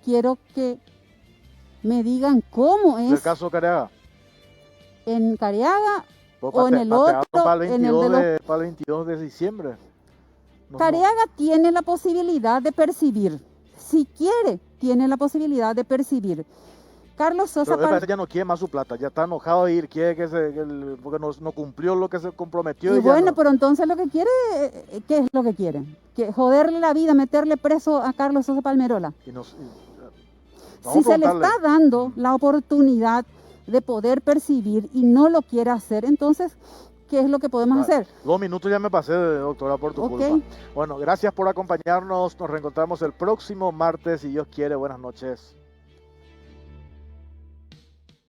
quiero que me digan cómo ¿El es caso Careaga? en Cariaga Pues o en el patearon otro, para el en el 22 de los... para el 22 de diciembre. No, Cariaga tiene la posibilidad de percibir. Si quiere, tiene la posibilidad de percibir. Carlos Sosa Pero parece que ya no quiere más su plata, ya está enojado de ir, quiere porque no cumplió lo que se comprometió. Y ya bueno, no. pero entonces lo que quiere, ¿qué es lo que quiere? Que joderle la vida, meterle preso a Carlos Sosa Palmerola. Vamos Si a se le preguntarle. está dando la oportunidad de poder percibir y no lo quiere hacer, entonces, ¿qué es lo que podemos Vale. hacer? 2 minutos ya me pasé, doctora, por tu Ok. culpa. Bueno, gracias por acompañarnos. Nos reencontramos el próximo martes, si Dios quiere. Buenas noches.